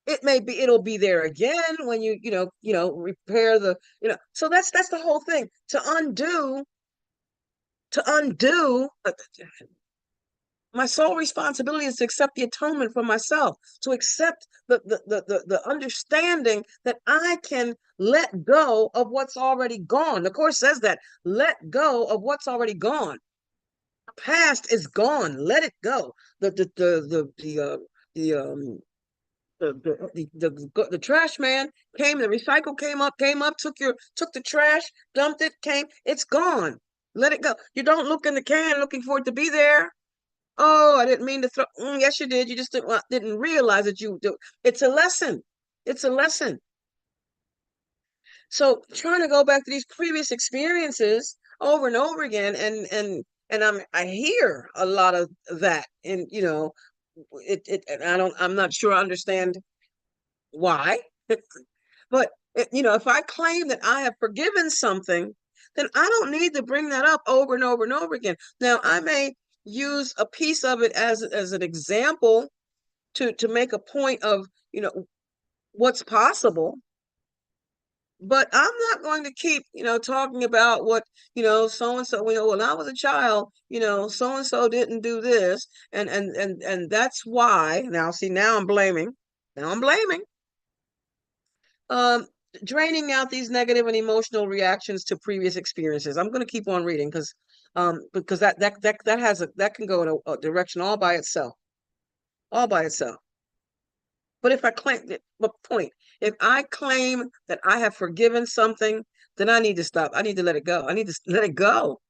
It'll be there again when repair so that's the whole thing. To undo, my sole responsibility is to accept the atonement for myself, to accept the understanding that I can let go of what's already gone. The Course says that, let go of what's already gone. The past is gone. Let it go. The trash man came, the recycle came up, took the trash, dumped it, it's gone. Let it go. You don't look in the can looking for it to be there. Oh, I didn't mean to throw. Yes, you did. You just didn't realize that you do. It's a lesson. It's a lesson. So trying to go back to these previous experiences over and over again, and I hear a lot of that, and I'm not sure I understand why, but if I claim that I have forgiven something, then I don't need to bring that up over and over and over again. Now, I may use a piece of it as an example to make a point of what's possible, But I'm not going to keep, talking about what, so and so, when I was a child, so and so didn't do this, and that's why. Now, see, now I'm blaming. Now I'm blaming. Um, Draining out these negative and emotional reactions to previous experiences. I'm going to keep on reading because that can go in a direction all by itself, all by itself. But if I claim that I have forgiven something, then I need to stop. I need to let it go. I need to let it go.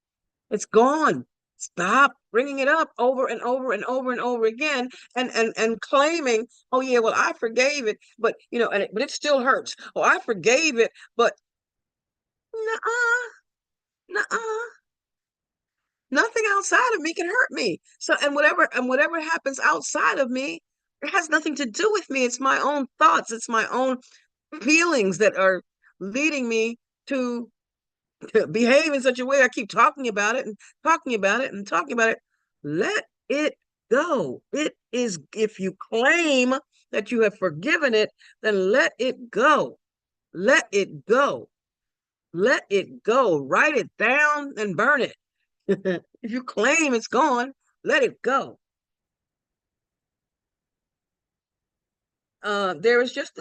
It's gone. Stop bringing it up over and over and over and over again, and claiming, oh yeah, well I forgave it, but but it still hurts. Oh, I forgave it, but nuh-uh, nuh-uh. Nothing outside of me can hurt me. So, and whatever happens outside of me, it has nothing to do with me. It's my own thoughts. It's my own feelings that are leading me to behave in such a way. I keep talking about it and talking about it and talking about it. Let it go. It is, if you claim that you have forgiven it, then let it go. Let it go. Let it go. Write it down and burn it. If you claim it's gone, let it go. There is just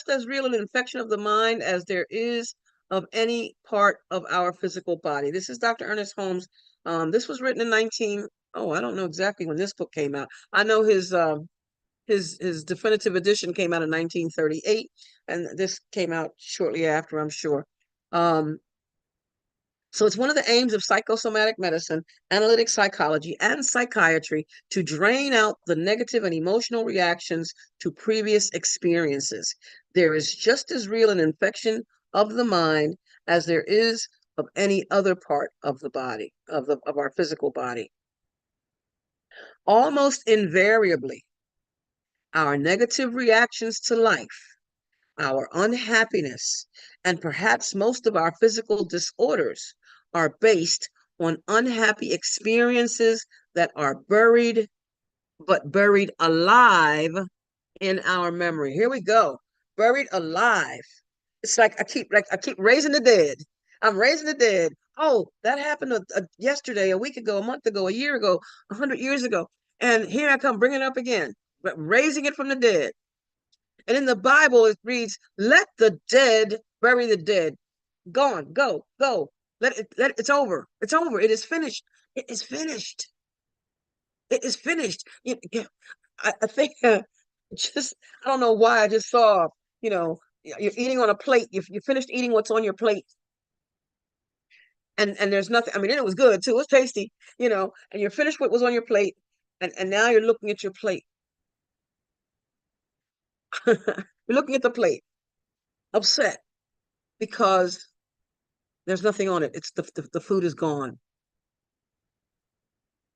as real an infection of the mind as there is of any part of our physical body. This is Dr. Ernest Holmes. This was written in I don't know exactly when this book came out. I know his definitive edition came out in 1938, and this came out shortly after, I'm sure. So it's one of the aims of psychosomatic medicine, analytic psychology, and psychiatry to drain out the negative and emotional reactions to previous experiences. There is just as real an infection of the mind as there is of any other part of the body, of our physical body. Almost invariably, our negative reactions to life, our unhappiness, and perhaps most of our physical disorders are based on unhappy experiences that are buried alive in our memory. Here we go. Buried alive. It's like I keep raising the dead. I'm raising the dead. Oh, that happened yesterday, a week ago, a month ago, a year ago, 100 years ago. And here I come bringing it up again, but raising it from the dead. And in the Bible, it reads, let the dead bury the dead. Gone, go. It's over. It's over. It is finished. It is finished. It is finished. I think I don't know why I just saw, you're eating on a plate. You finished eating what's on your plate. And there's nothing. I mean, it was good too. It was tasty, and you're finished what was on your plate. And now you're looking at your plate. You're looking at the plate, upset because there's nothing on it. It's the food is gone.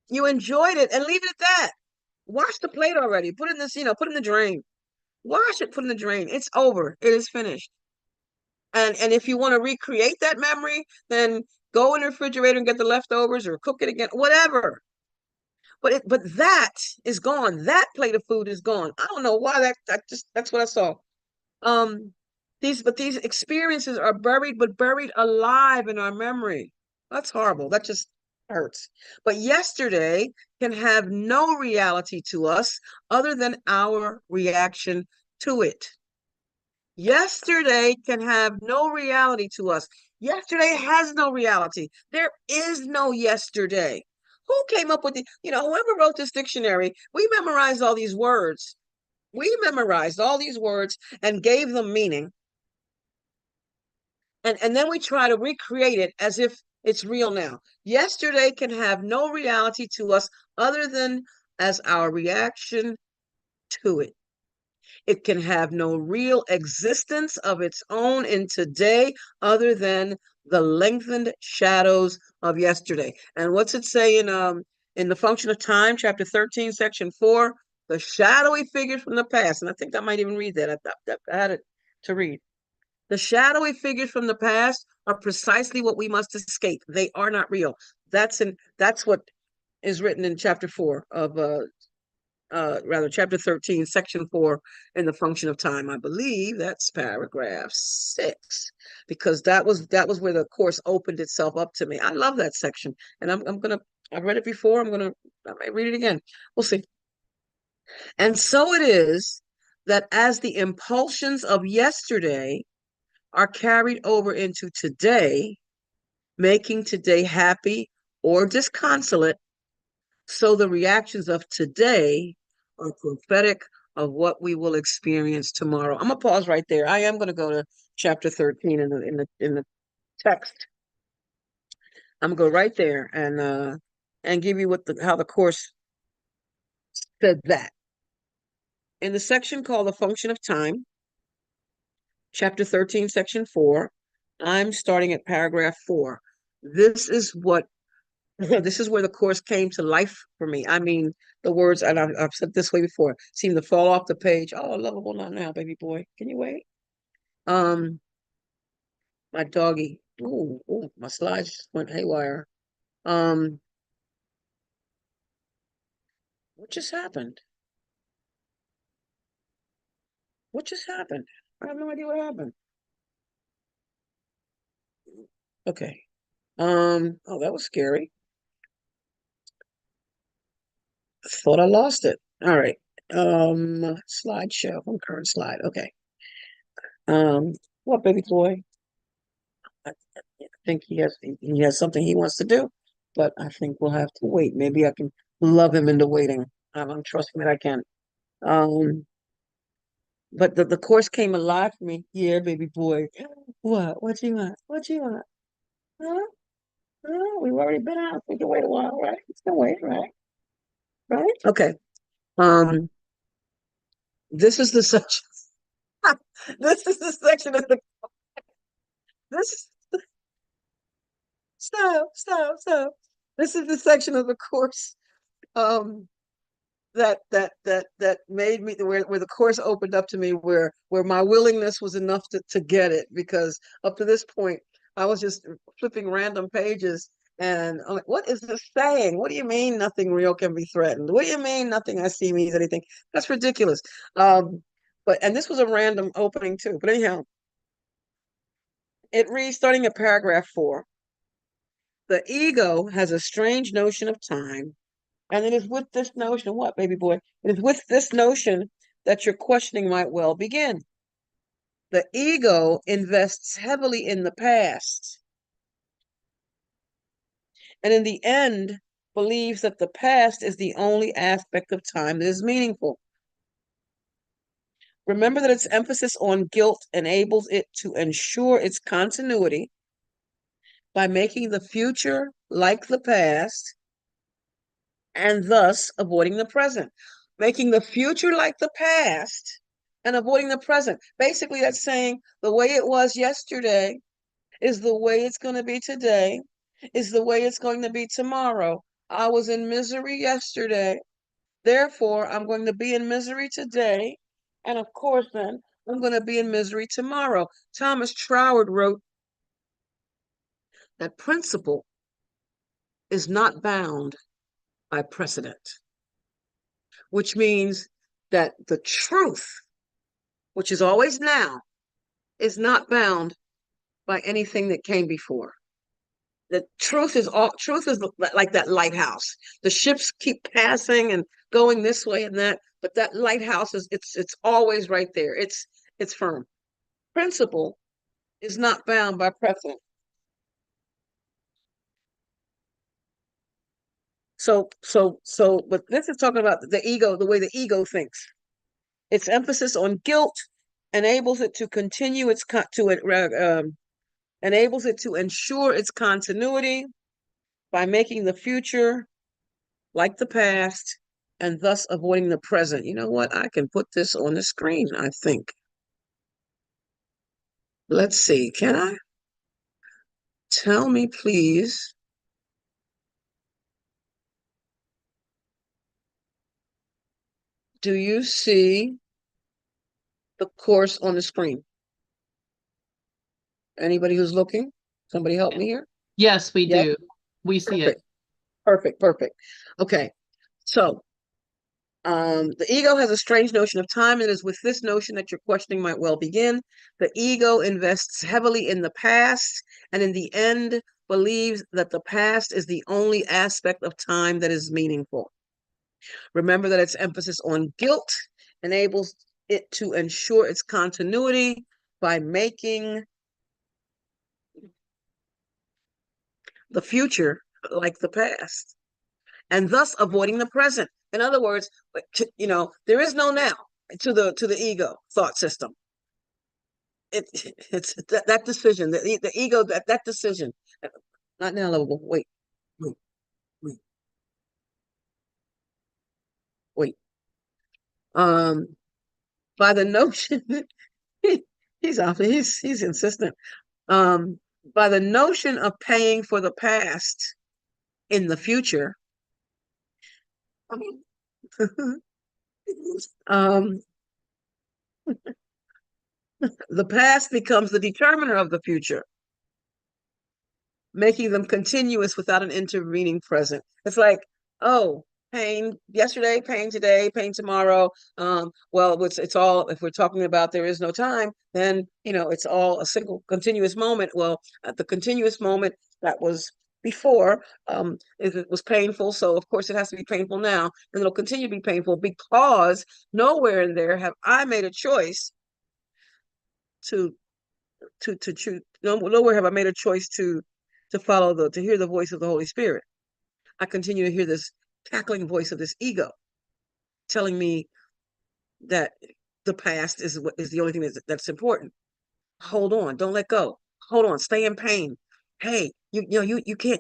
You enjoyed it and leave it at that. Wash the plate already. Put it in this, put it in the drain. Wash it, put it in the drain. It's over. It is finished. And if you want to recreate that memory, then go in the refrigerator and get the leftovers or cook it again, whatever. But that is gone. That plate of food is gone. I don't know why that's what I saw. These experiences are buried alive in our memory. That's horrible. That just hurts. But yesterday can have no reality to us other than our reaction to it. Yesterday can have no reality to us. Yesterday has no reality. There is no yesterday. Who came up with whoever wrote this dictionary, we memorized all these words. We memorized all these words and gave them meaning. And then we try to recreate it as if it's real now. Yesterday can have no reality to us other than as our reaction to it. It can have no real existence of its own in today other than the lengthened shadows of yesterday. And what's it say in The Function of Time, chapter 13, section 4? The shadowy figures from the past. And I think I might even read that. I had it to read. The shadowy figures from the past are precisely what we must escape. They are not real. That's what is written in chapter 4 of rather chapter 13, section 4 in the function of time. I believe that's paragraph 6, because that was where the course opened itself up to me. I love that section. And I've read it before. I might read it again. We'll see. And so it is that as the impulsions of yesterday are carried over into today, making today happy or disconsolate, so the reactions of today are prophetic of what we will experience tomorrow. I'm gonna pause right there. I am gonna go to chapter 13 in the text. I'm gonna go right there and give you how the course said that. In the section called the function of time, chapter 13, section 4, I'm starting at paragraph 4. This is where the course came to life for me. I mean, the words, and I've said this way before, seem to fall off the page. Oh, lovable, not now, baby boy. Can you wait? My doggy. Ooh, my slides just went haywire. What just happened? What just happened? I have no idea what happened. Okay. Oh, that was scary. I thought I lost it. All right. Slideshow from current slide. Okay. What, baby boy? I think he has something he wants to do, but I think we'll have to wait. Maybe I can love him into waiting. I'm trusting that I can. But the course came alive for me. Yeah, baby boy. What? What you want? What you want? Huh? Huh? We've already been out. We can wait a while, right? It's gonna wait, right? Right? Okay. Um, this is the section. This is the section of the this stop. This is the section of the course that made me where the course opened up to me, where my willingness was enough to get it, because up to this point I was just flipping random pages and I'm like, what is this saying? What do you mean nothing real can be threatened? What do you mean nothing I see means anything? That's ridiculous. And this was a random opening too. But anyhow, it reads, starting at paragraph 4. The ego has a strange notion of time. And it is with this notion, what, baby boy? It is with this notion that your questioning might well begin. The ego invests heavily in the past, and in the end, believes that the past is the only aspect of time that is meaningful. Remember that its emphasis on guilt enables it to ensure its continuity by making the future like the past and thus avoiding the present. Making the future like the past and avoiding the present. Basically, that's saying the way it was yesterday is the way it's going to be today, is the way it's going to be tomorrow. I was in misery yesterday. Therefore, I'm going to be in misery today. And of course, then, I'm going to be in misery tomorrow. Thomas Troward wrote that principle is not bound by precedent, which means that the truth, which is always now, is not bound by anything that came before. The truth is like that lighthouse. The ships keep passing and going this way and that, but that lighthouse it's always right there. It's firm. Principle is not bound by precedent. But this is talking about the ego, the way the ego thinks. Its emphasis on guilt enables it to continue enables it to ensure its continuity by making the future like the past and thus avoiding the present. You know what? I can put this on the screen, I think. Let's see. Can I? Tell me, please. Do you see the course on the screen? Anybody who's looking? Somebody help me here? Yes, we Yes? do. We see Perfect. it. Perfect. Okay. So The ego has a strange notion of time, and it is with this notion that your questioning might well begin. The ego invests heavily in the past, and in the end believes that the past is the only aspect of time that is meaningful. Remember that its emphasis on guilt enables it to ensure its continuity by making the future like the past, and thus avoiding the present. In other words, there is no now to the ego thought system. It's that decision, the ego, that decision. Not now, lovable. Wait, wait, wait, wait. By the notion, he's insistent. By the notion of paying for the past in the future. I mean, the past becomes the determiner of the future, making them continuous without an intervening present. It's like, oh, pain yesterday, pain today, pain tomorrow. Well, it's all, if we're talking about there is no time, then, it's all a single continuous moment. Well, at the continuous moment that was before, it was painful. So of course it has to be painful now, and it'll continue to be painful because nowhere in there have I made a choice to choose. Nowhere have I made a choice to follow to hear the voice of the Holy Spirit. I continue to hear this cackling voice of this ego telling me that the past is the only thing that's important. Hold on, don't let go. Hold on, stay in pain. Hey, you can't.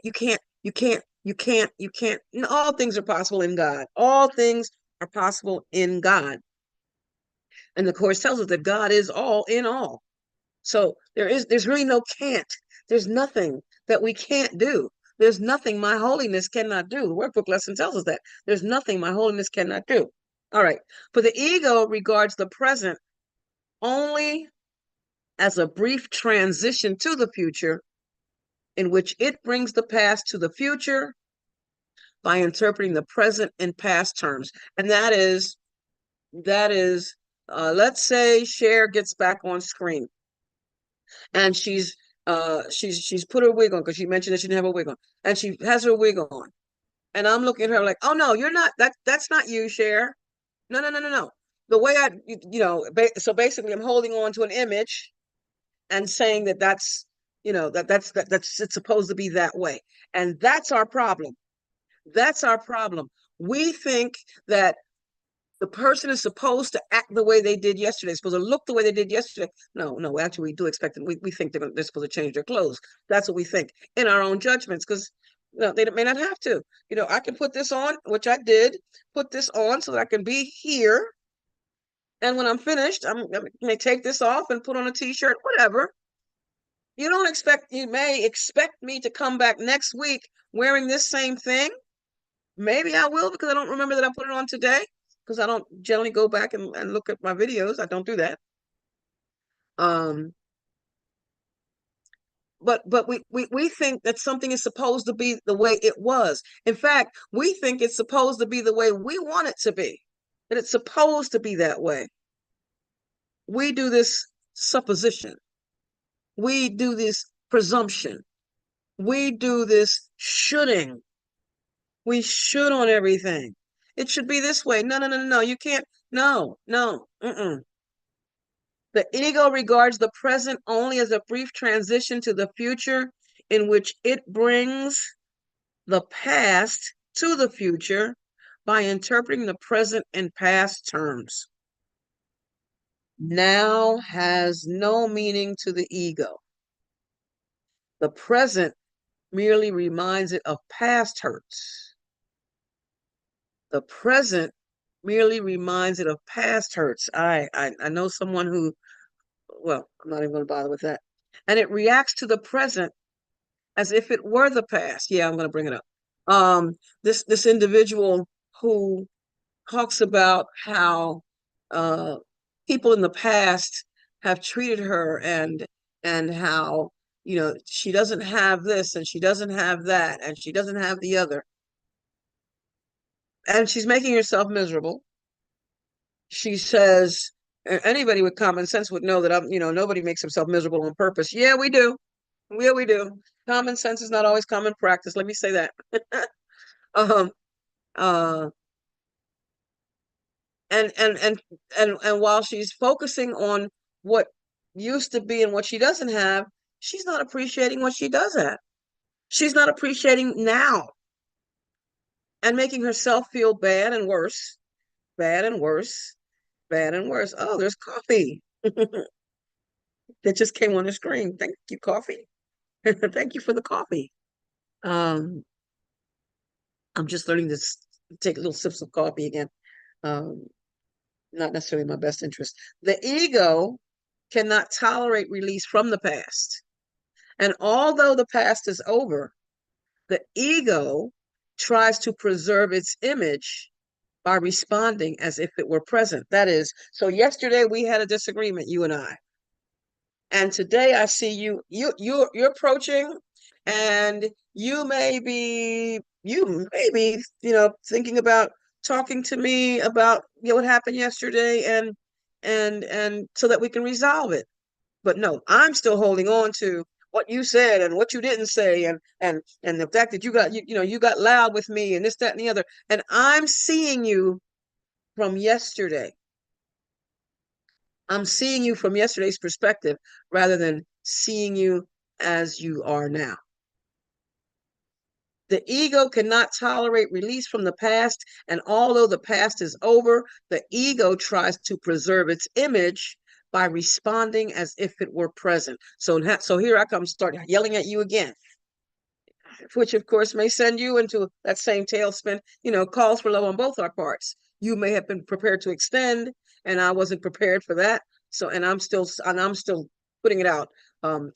All things are possible in God. All things are possible in God. And the Course tells us that God is all in all. So there's really no can't. There's nothing that we can't do. There's nothing my holiness cannot do. The workbook lesson tells us that. There's nothing my holiness cannot do. All right. For the ego regards the present only as a brief transition to the future, in which it brings the past to the future by interpreting the present in past terms. And that is, let's say Cher gets back on screen, and she's put her wig on, because she mentioned that she didn't have a wig on, and she has her wig on, and I'm looking at her like, oh no, you're not, that's not you, Cher. No. The way so basically I'm holding on to an image and saying that's it's supposed to be that way. And that's our problem. We think that the person is supposed to act the way they did yesterday, supposed to look the way they did yesterday. No, actually, we do expect them. We think they're supposed to change their clothes. That's what we think in our own judgments, because they may not have to. I can put this on, which I did, put this on so that I can be here. And when I'm finished, I may take this off and put on a t-shirt, whatever. You may expect me to come back next week wearing this same thing. Maybe I will, because I don't remember that I put it on today, because I don't generally go back and look at my videos. I don't do that. But we think that something is supposed to be the way it was. In fact, we think it's supposed to be the way we want it to be, that it's supposed to be that way. We do this supposition. We do this presumption. We do this shoulding. We should on everything. It should be this way. No. You can't. No. The ego regards the present only as a brief transition to the future, in which it brings the past to the future by interpreting the present in past terms. Now has no meaning to the ego. The present merely reminds it of past hurts. The present merely reminds it of past hurts. I know someone who, well, I'm not even going to bother with that. And it reacts to the present as if it were the past. Yeah, I'm going to bring it up. This individual who talks about how people in the past have treated her, and how she doesn't have this, and she doesn't have that, and she doesn't have the other, and she's making herself miserable. she says, anybody with common sense would know that nobody makes himself miserable on purpose. Yeah, we do. Yeah, we do. Common sense is not always common practice. Let me say that. um, uh, and while she's focusing on what used to be and what she doesn't have, she's not appreciating what she does have. She's not appreciating now and making herself feel bad and worse, bad and worse, bad and worse. Oh, there's coffee that just came on the screen. Thank you, coffee. Thank you for the coffee. Um, I'm just learning to take little sips of coffee again. Um, not necessarily my best interest. The ego cannot tolerate release from the past. And although the past is over, the ego tries to preserve its image by responding as if it were present. That is, so yesterday we had a disagreement, you and I. And today I see you're approaching, and you may be thinking about talking to me about what happened yesterday, and so that we can resolve it. But no, I'm still holding on to what you said and what you didn't say, and the fact that you got loud with me and this, that, and the other. And I'm seeing you from yesterday. I'm seeing you from yesterday's perspective rather than seeing you as you are now. The ego cannot tolerate release from the past, and although the past is over, the ego tries to preserve its image by responding as if it were present. So here I come, start yelling at you again, which of course may send you into that same tailspin, calls for love on both our parts. You may have been prepared to extend, and I wasn't prepared for that. So, and I'm still putting it out,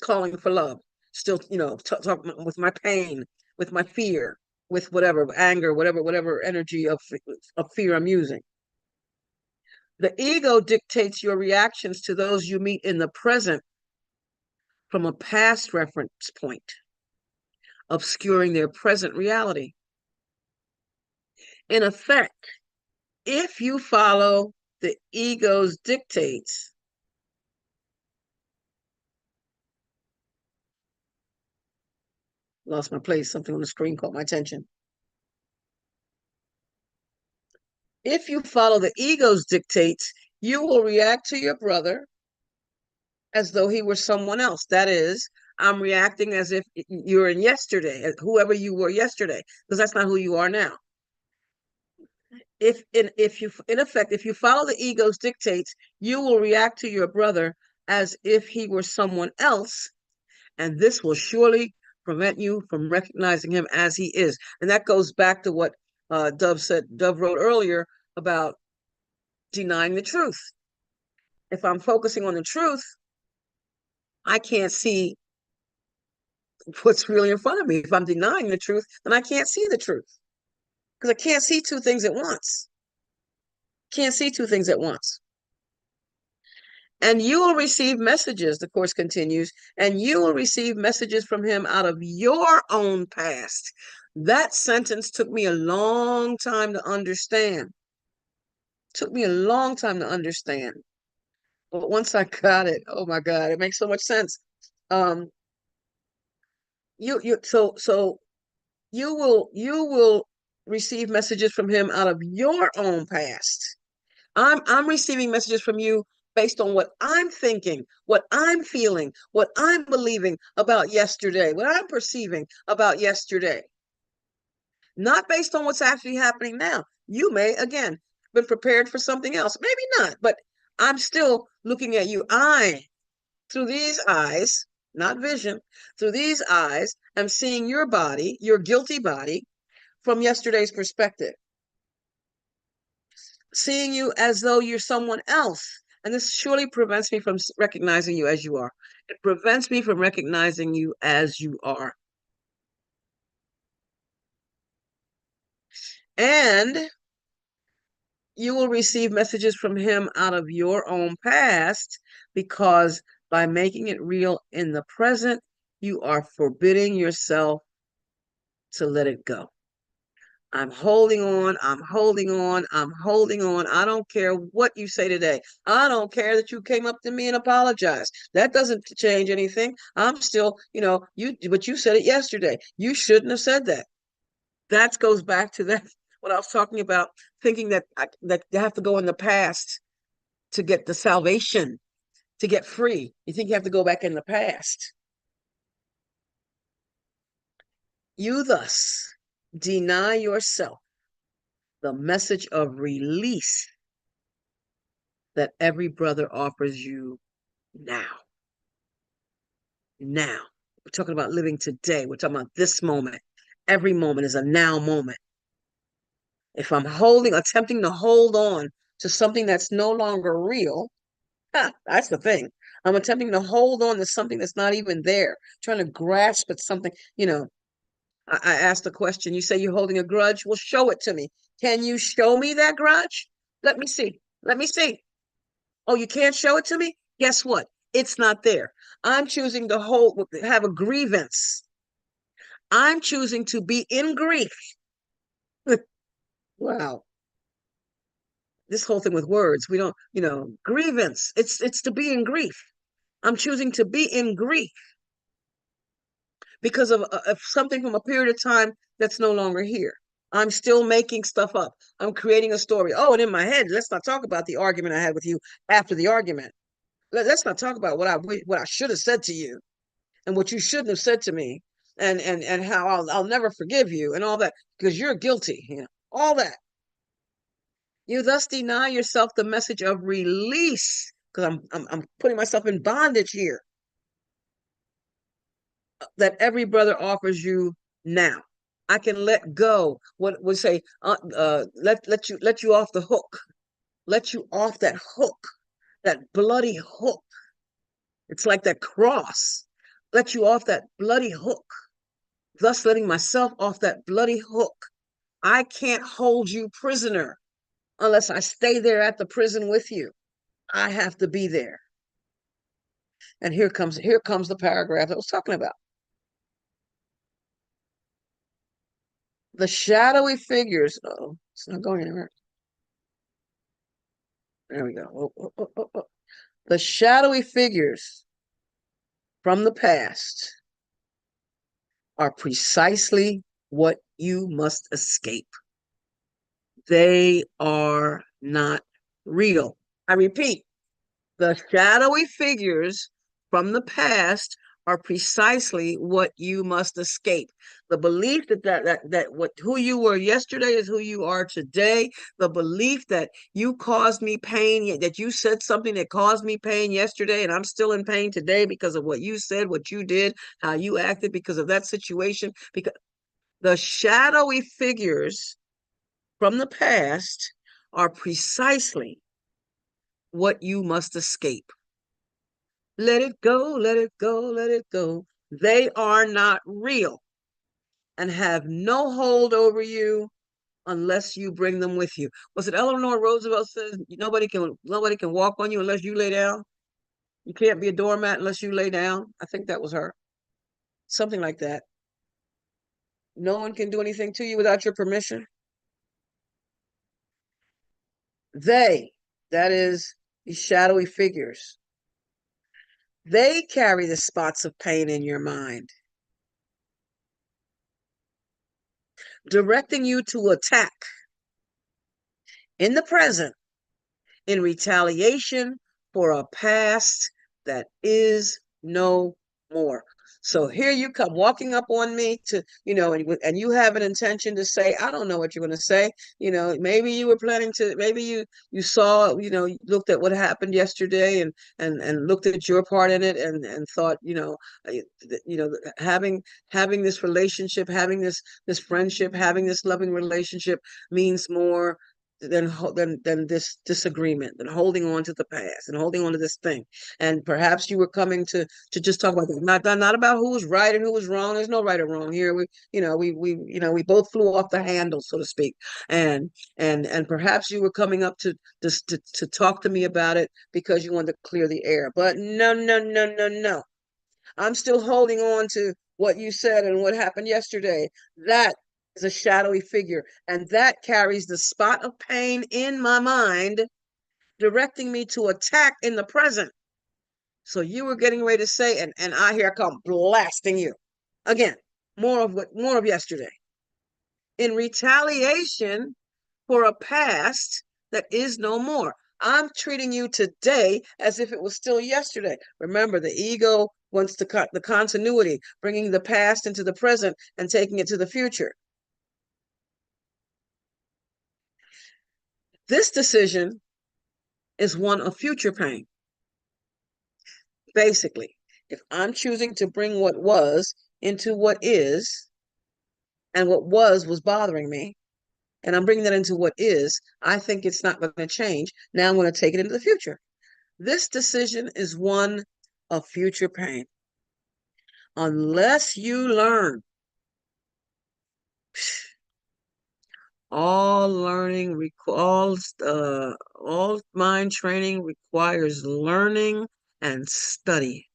calling for love, still, talking with my pain, with my fear, with whatever anger, whatever energy of fear I'm using. The ego dictates your reactions to those you meet in the present from a past reference point, obscuring their present reality. In effect, if you follow the ego's dictates, lost my place, something on the screen caught my attention. If you follow the ego's dictates, you will react to your brother as though he were someone else. That is, I'm reacting as if you're in yesterday, whoever you were yesterday, because that's not who you are now. In effect, if you follow the ego's dictates, you will react to your brother as if he were someone else, and this will surely prevent you from recognizing him as he is. And that goes back to what Dove wrote earlier about denying the truth. If I'm focusing on the truth, I can't see what's really in front of me. If I'm denying the truth, then I can't see the truth, because I can't see two things at once. Can't see two things at once. And you will receive messages, the course continues, and you will receive messages from him out of your own past. That sentence took me a long time to understand. Took me a long time to understand. But once I got it, oh my God, it makes so much sense. So you will receive messages from him out of your own past. I'm receiving messages from you based on what I'm thinking, what I'm feeling, what I'm believing about yesterday, what I'm perceiving about yesterday. Not based on what's actually happening now. You may, again, been prepared for something else. Maybe not, but I'm still looking at you. Through these eyes, not vision, through these eyes, I'm seeing your body, your guilty body, from yesterday's perspective. Seeing you as though you're someone else. And this surely prevents me from recognizing you as you are. It prevents me from recognizing you as you are. And you will receive messages from him out of your own past, because by making it real in the present, you are forbidding yourself to let it go. I'm holding on. I'm holding on. I'm holding on. I don't care what you say today. I don't care that you came up to me and apologized. That doesn't change anything. I'm still, but you said it yesterday. You shouldn't have said that. That goes back to that, what I was talking about, thinking that that you have to go in the past to get the salvation, to get free. You think you have to go back in the past. You thus deny yourself the message of release that every brother offers you now. Now. We're talking about living today. We're talking about this moment. Every moment is a now moment. If I'm attempting to hold on to something that's no longer real, that's the thing. I'm attempting to hold on to something that's not even there, trying to grasp at something. I asked the question, you say you're holding a grudge? Well, show it to me. Can you show me that grudge? Let me see. Let me see. Oh, you can't show it to me? Guess what? It's not there. I'm choosing to have a grievance. I'm choosing to be in grief. Wow. This whole thing with words, we don't, grievance. It's to be in grief. I'm choosing to be in grief because of something from a period of time that's no longer here. I'm still making stuff up. I'm creating a story. Oh, and in my head, let's not talk about the argument I had with you after the argument. Let's not talk about what I should have said to you and what you shouldn't have said to me, and how I'll never forgive you and all that because you're guilty. All that. You thus deny yourself the message of release because I'm putting myself in bondage here that every brother offers you now. I can let go. What would say? Let you off the hook. Let you off that hook, that bloody hook. It's like that cross. Let you off that bloody hook. Thus letting myself off that bloody hook. I can't hold you prisoner unless I stay there at the prison with you. I have to be there. And here comes the paragraph I was talking about. The shadowy figures. Oh, it's not going anywhere. There we go. Oh. The shadowy figures from the past are precisely what you must escape. They are not real. I repeat, the shadowy figures from the past are precisely what you must escape. The belief that who you were yesterday is who you are today. The belief that you caused me pain, that you said something that caused me pain yesterday, and I'm still in pain today because of what you said, what you did, how you acted because of that situation. Because the shadowy figures from the past are precisely what you must escape. Let it go, let it go, let it go. They are not real and have no hold over you unless you bring them with you. Was it Eleanor Roosevelt says nobody can walk on you unless you lay down? You can't be a doormat unless you lay down. I think that was her. Something like that. No one can do anything to you without your permission. They, that is, these shadowy figures, they carry the spots of pain in your mind, directing you to attack in the present in retaliation for a past that is no more. So here you come walking up on me to, and you have an intention to say, I don't know what you're going to say. Maybe you were planning to, maybe you saw, you looked at what happened yesterday and looked at your part in it and thought, having this relationship, having this friendship, having this loving relationship means more than this disagreement, than holding on to the past and holding on to this thing. And perhaps you were coming to just talk about this, not about who was right and who was wrong. There's no right or wrong here. We both flew off the handle, so to speak. And perhaps you were coming up to talk to me about it because you wanted to clear the air. But no. I'm still holding on to what you said and what happened yesterday. That is a shadowy figure, and that carries the spot of pain in my mind, directing me to attack in the present. So you were getting ready to say, and I here come blasting you again. More of yesterday. In retaliation for a past that is no more. I'm treating you today as if it was still yesterday. Remember, the ego wants to cut the continuity, bringing the past into the present and taking it to the future. This decision is one of future pain. Basically, if I'm choosing to bring what was into what is, and what was bothering me, and I'm bringing that into what is, I think it's not going to change. Now I'm going to take it into the future. This decision is one of future pain. Unless you learn, all mind training requires learning and study.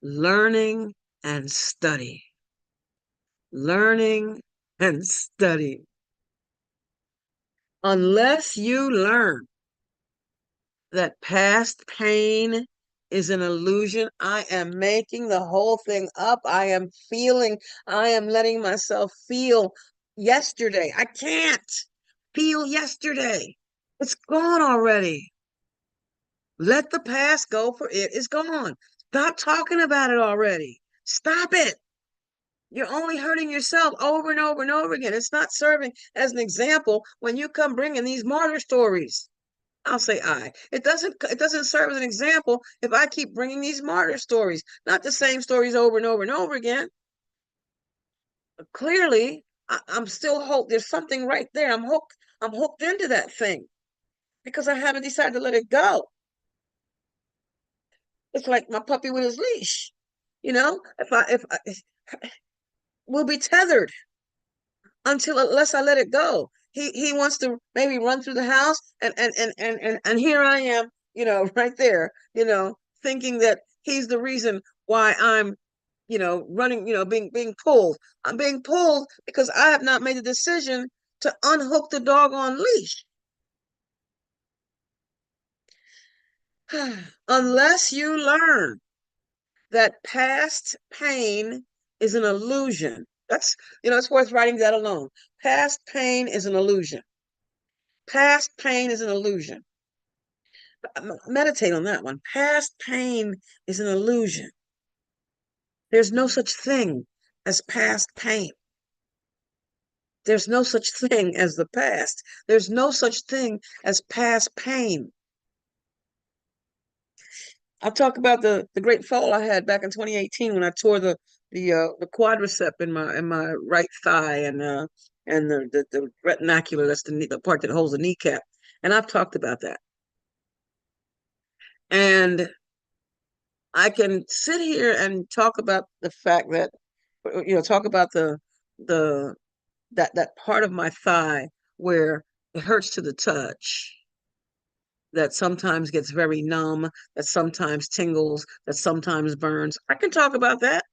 Learning and study. Learning and study. Unless you learn that past pain is an illusion, I am making the whole thing up. I am letting myself feel yesterday. I can't feel yesterday. It's gone already. Let the past go, for it is gone. Stop talking about it already. Stop it. You're only hurting yourself over and over and over again. It's not serving as an example when you come bringing these martyr stories. I'll say It doesn't serve as an example if I keep bringing these martyr stories, not the same stories over and over and over again. But clearly, I'm still hooked. There's something right there. I'm hooked into that thing because I haven't decided to let it go. It's like my puppy with his leash. If we'll be tethered unless I let it go. He wants to maybe run through the house and here I am, right there, thinking that he's the reason why I'm, running, being pulled. I'm being pulled because I have not made the decision to unhook the doggone leash. Unless you learn that past pain is an illusion. It's worth writing that alone. Past pain is an illusion. Past pain is an illusion. Meditate on that one. Past pain is an illusion. There's no such thing as past pain. There's no such thing as the past. There's no such thing as past pain. I'll talk about the great fall I had back in 2018 when I tore the quadricep in my right thigh and the retinacular, that's the part that holds the kneecap. And I've talked about that. And I can sit here and talk about the fact that, talk about that part of my thigh where it hurts to the touch, that sometimes gets very numb, that sometimes tingles, that sometimes burns. I can talk about that.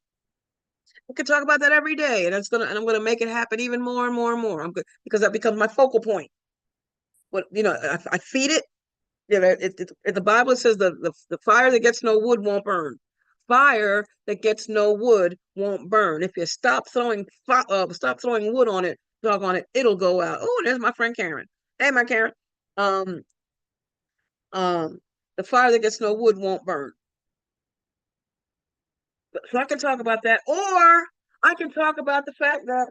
I can talk about that every day, and I'm gonna make it happen even more and more and more. I'm good because that becomes my focal point. I feed it. The Bible says the fire that gets no wood won't burn. Fire that gets no wood won't burn. If you stop throwing wood on it, dog on it, it'll go out. Oh, there's my friend Karen. Hey, my Karen. Um, the fire that gets no wood won't burn. So I can talk about that, or I can talk about the fact that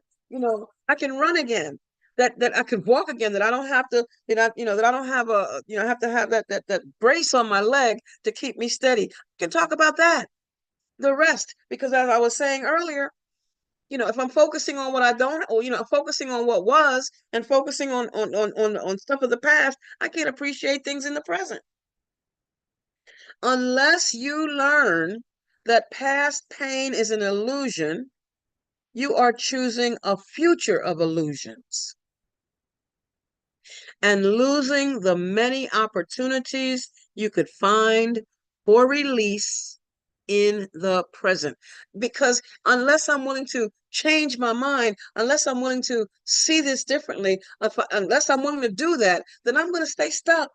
I can run again, that I can walk again, that I don't have to, that I don't have have to have that brace on my leg to keep me steady. I can talk about that. The rest, because as I was saying earlier, if I'm focusing on what I don't, or focusing on what was and focusing on stuff of the past, I can't appreciate things in the present. Unless you learn that past pain is an illusion, you are choosing a future of illusions and losing the many opportunities you could find for release in the present. Because unless I'm willing to change my mind, unless I'm willing to see this differently, unless I'm willing to do that, then I'm going to stay stuck.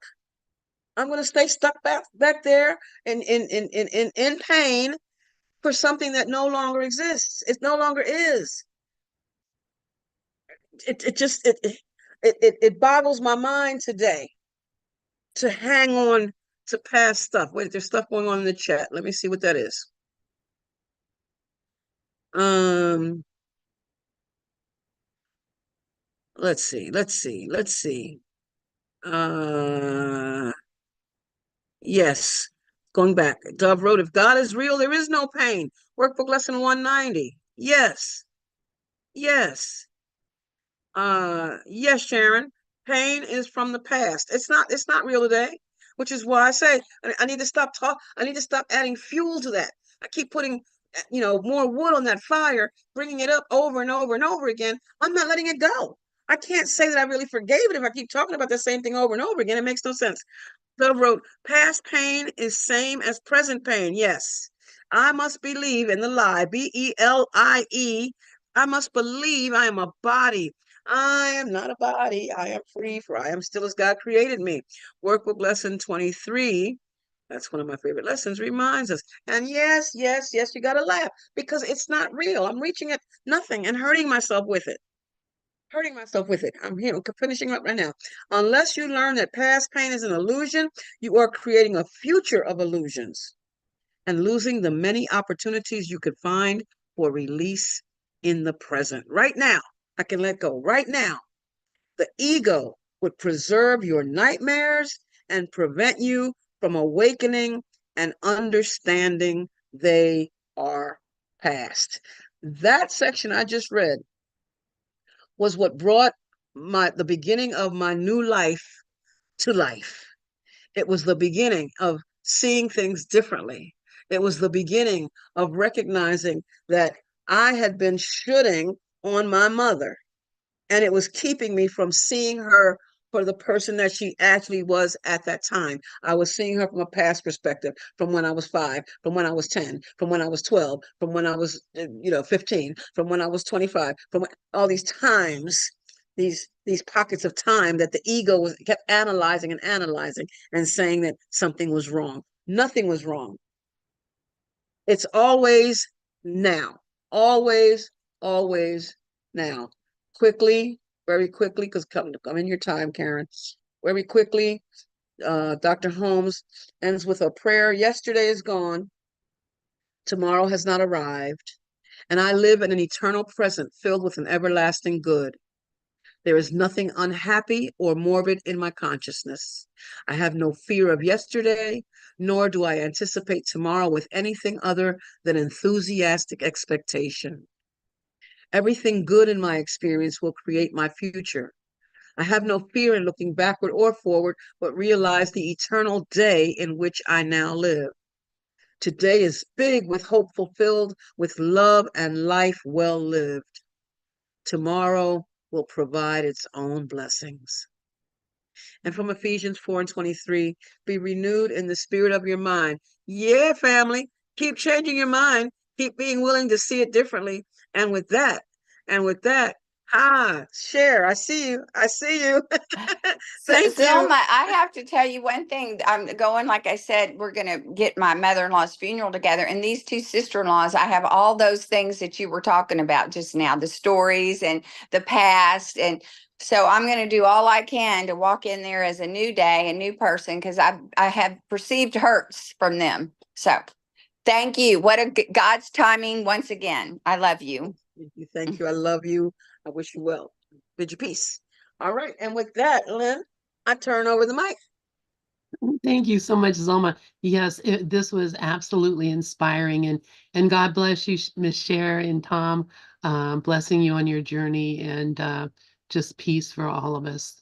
I'm going to stay stuck back there in pain for something that no longer exists. It no longer is. It boggles my mind today to hang on to past stuff. Wait, there's stuff going on in the chat. Let me see what that is. Let's see. Yes, going back. Dove wrote, if God is real, there is no pain. Workbook lesson 190. Yes. Yes, Sharon. Pain is from the past. It's not real today, which is why I say I need to stop I need to stop adding fuel to that. I keep putting more wood on that fire, bringing it up over and over and over again. I'm not letting it go. I can't say that I really forgave it if I keep talking about the same thing over and over again. It makes no sense. Phil wrote, past pain is same as present pain. Yes. I must believe in the lie, Belie. I must believe I am a body. I am not a body. I am free, for I am still as God created me. Workbook lesson 23. That's one of my favorite lessons, reminds us. And yes, you got to laugh because it's not real. I'm reaching at nothing and hurting myself with it. I'm finishing up right now. Unless you learn that past pain is an illusion, you are creating a future of illusions and losing the many opportunities you could find for release in the present. Right now, I can let go. Right now, the ego would preserve your nightmares and prevent you from awakening and understanding they are past. That section I just read was what brought the beginning of my new life to life. It was the beginning of seeing things differently. It was the beginning of recognizing that I had been shooting on my mother, and it was keeping me from seeing her for the person that she actually was at that time. I was seeing her from a past perspective, from when I was 5, from when I was 10, from when I was 12, from when I was 15, from when I was 25, from all these times, these pockets of time that the ego kept analyzing and saying that something was wrong. Nothing was wrong. It's always now. Always now. Quickly, very quickly, because come in your time, Karen. Very quickly, Dr. Holmes ends with a prayer. Yesterday is gone. Tomorrow has not arrived. And I live in an eternal present filled with an everlasting good. There is nothing unhappy or morbid in my consciousness. I have no fear of yesterday, nor do I anticipate tomorrow with anything other than enthusiastic expectation. Everything good in my experience will create my future. I have no fear in looking backward or forward, but realize the eternal day in which I now live. Today is big with hope fulfilled, with love and life well lived. Tomorrow will provide its own blessings. And from Ephesians 4:23, be renewed in the spirit of your mind. Yeah, family, keep changing your mind. Keep being willing to see it differently. And with that, share. I see you. Thank you. Zulma, I have to tell you one thing. I'm going, like I said, we're going to get my mother-in-law's funeral together. And these two sister-in-laws, I have all those things that you were talking about just now, the stories and the past. And so I'm going to do all I can to walk in there as a new day, a new person, because I have perceived hurts from them. So thank you. What a God's timing once again. I love you. Thank you. I love you. I wish you well. Bid you peace. All right. And with that, Lynn, I turn over the mic. Thank you so much, Zulma. Yes, this was absolutely inspiring, and God bless you, Miss Cher and Tom. Blessing you on your journey, and just peace for all of us.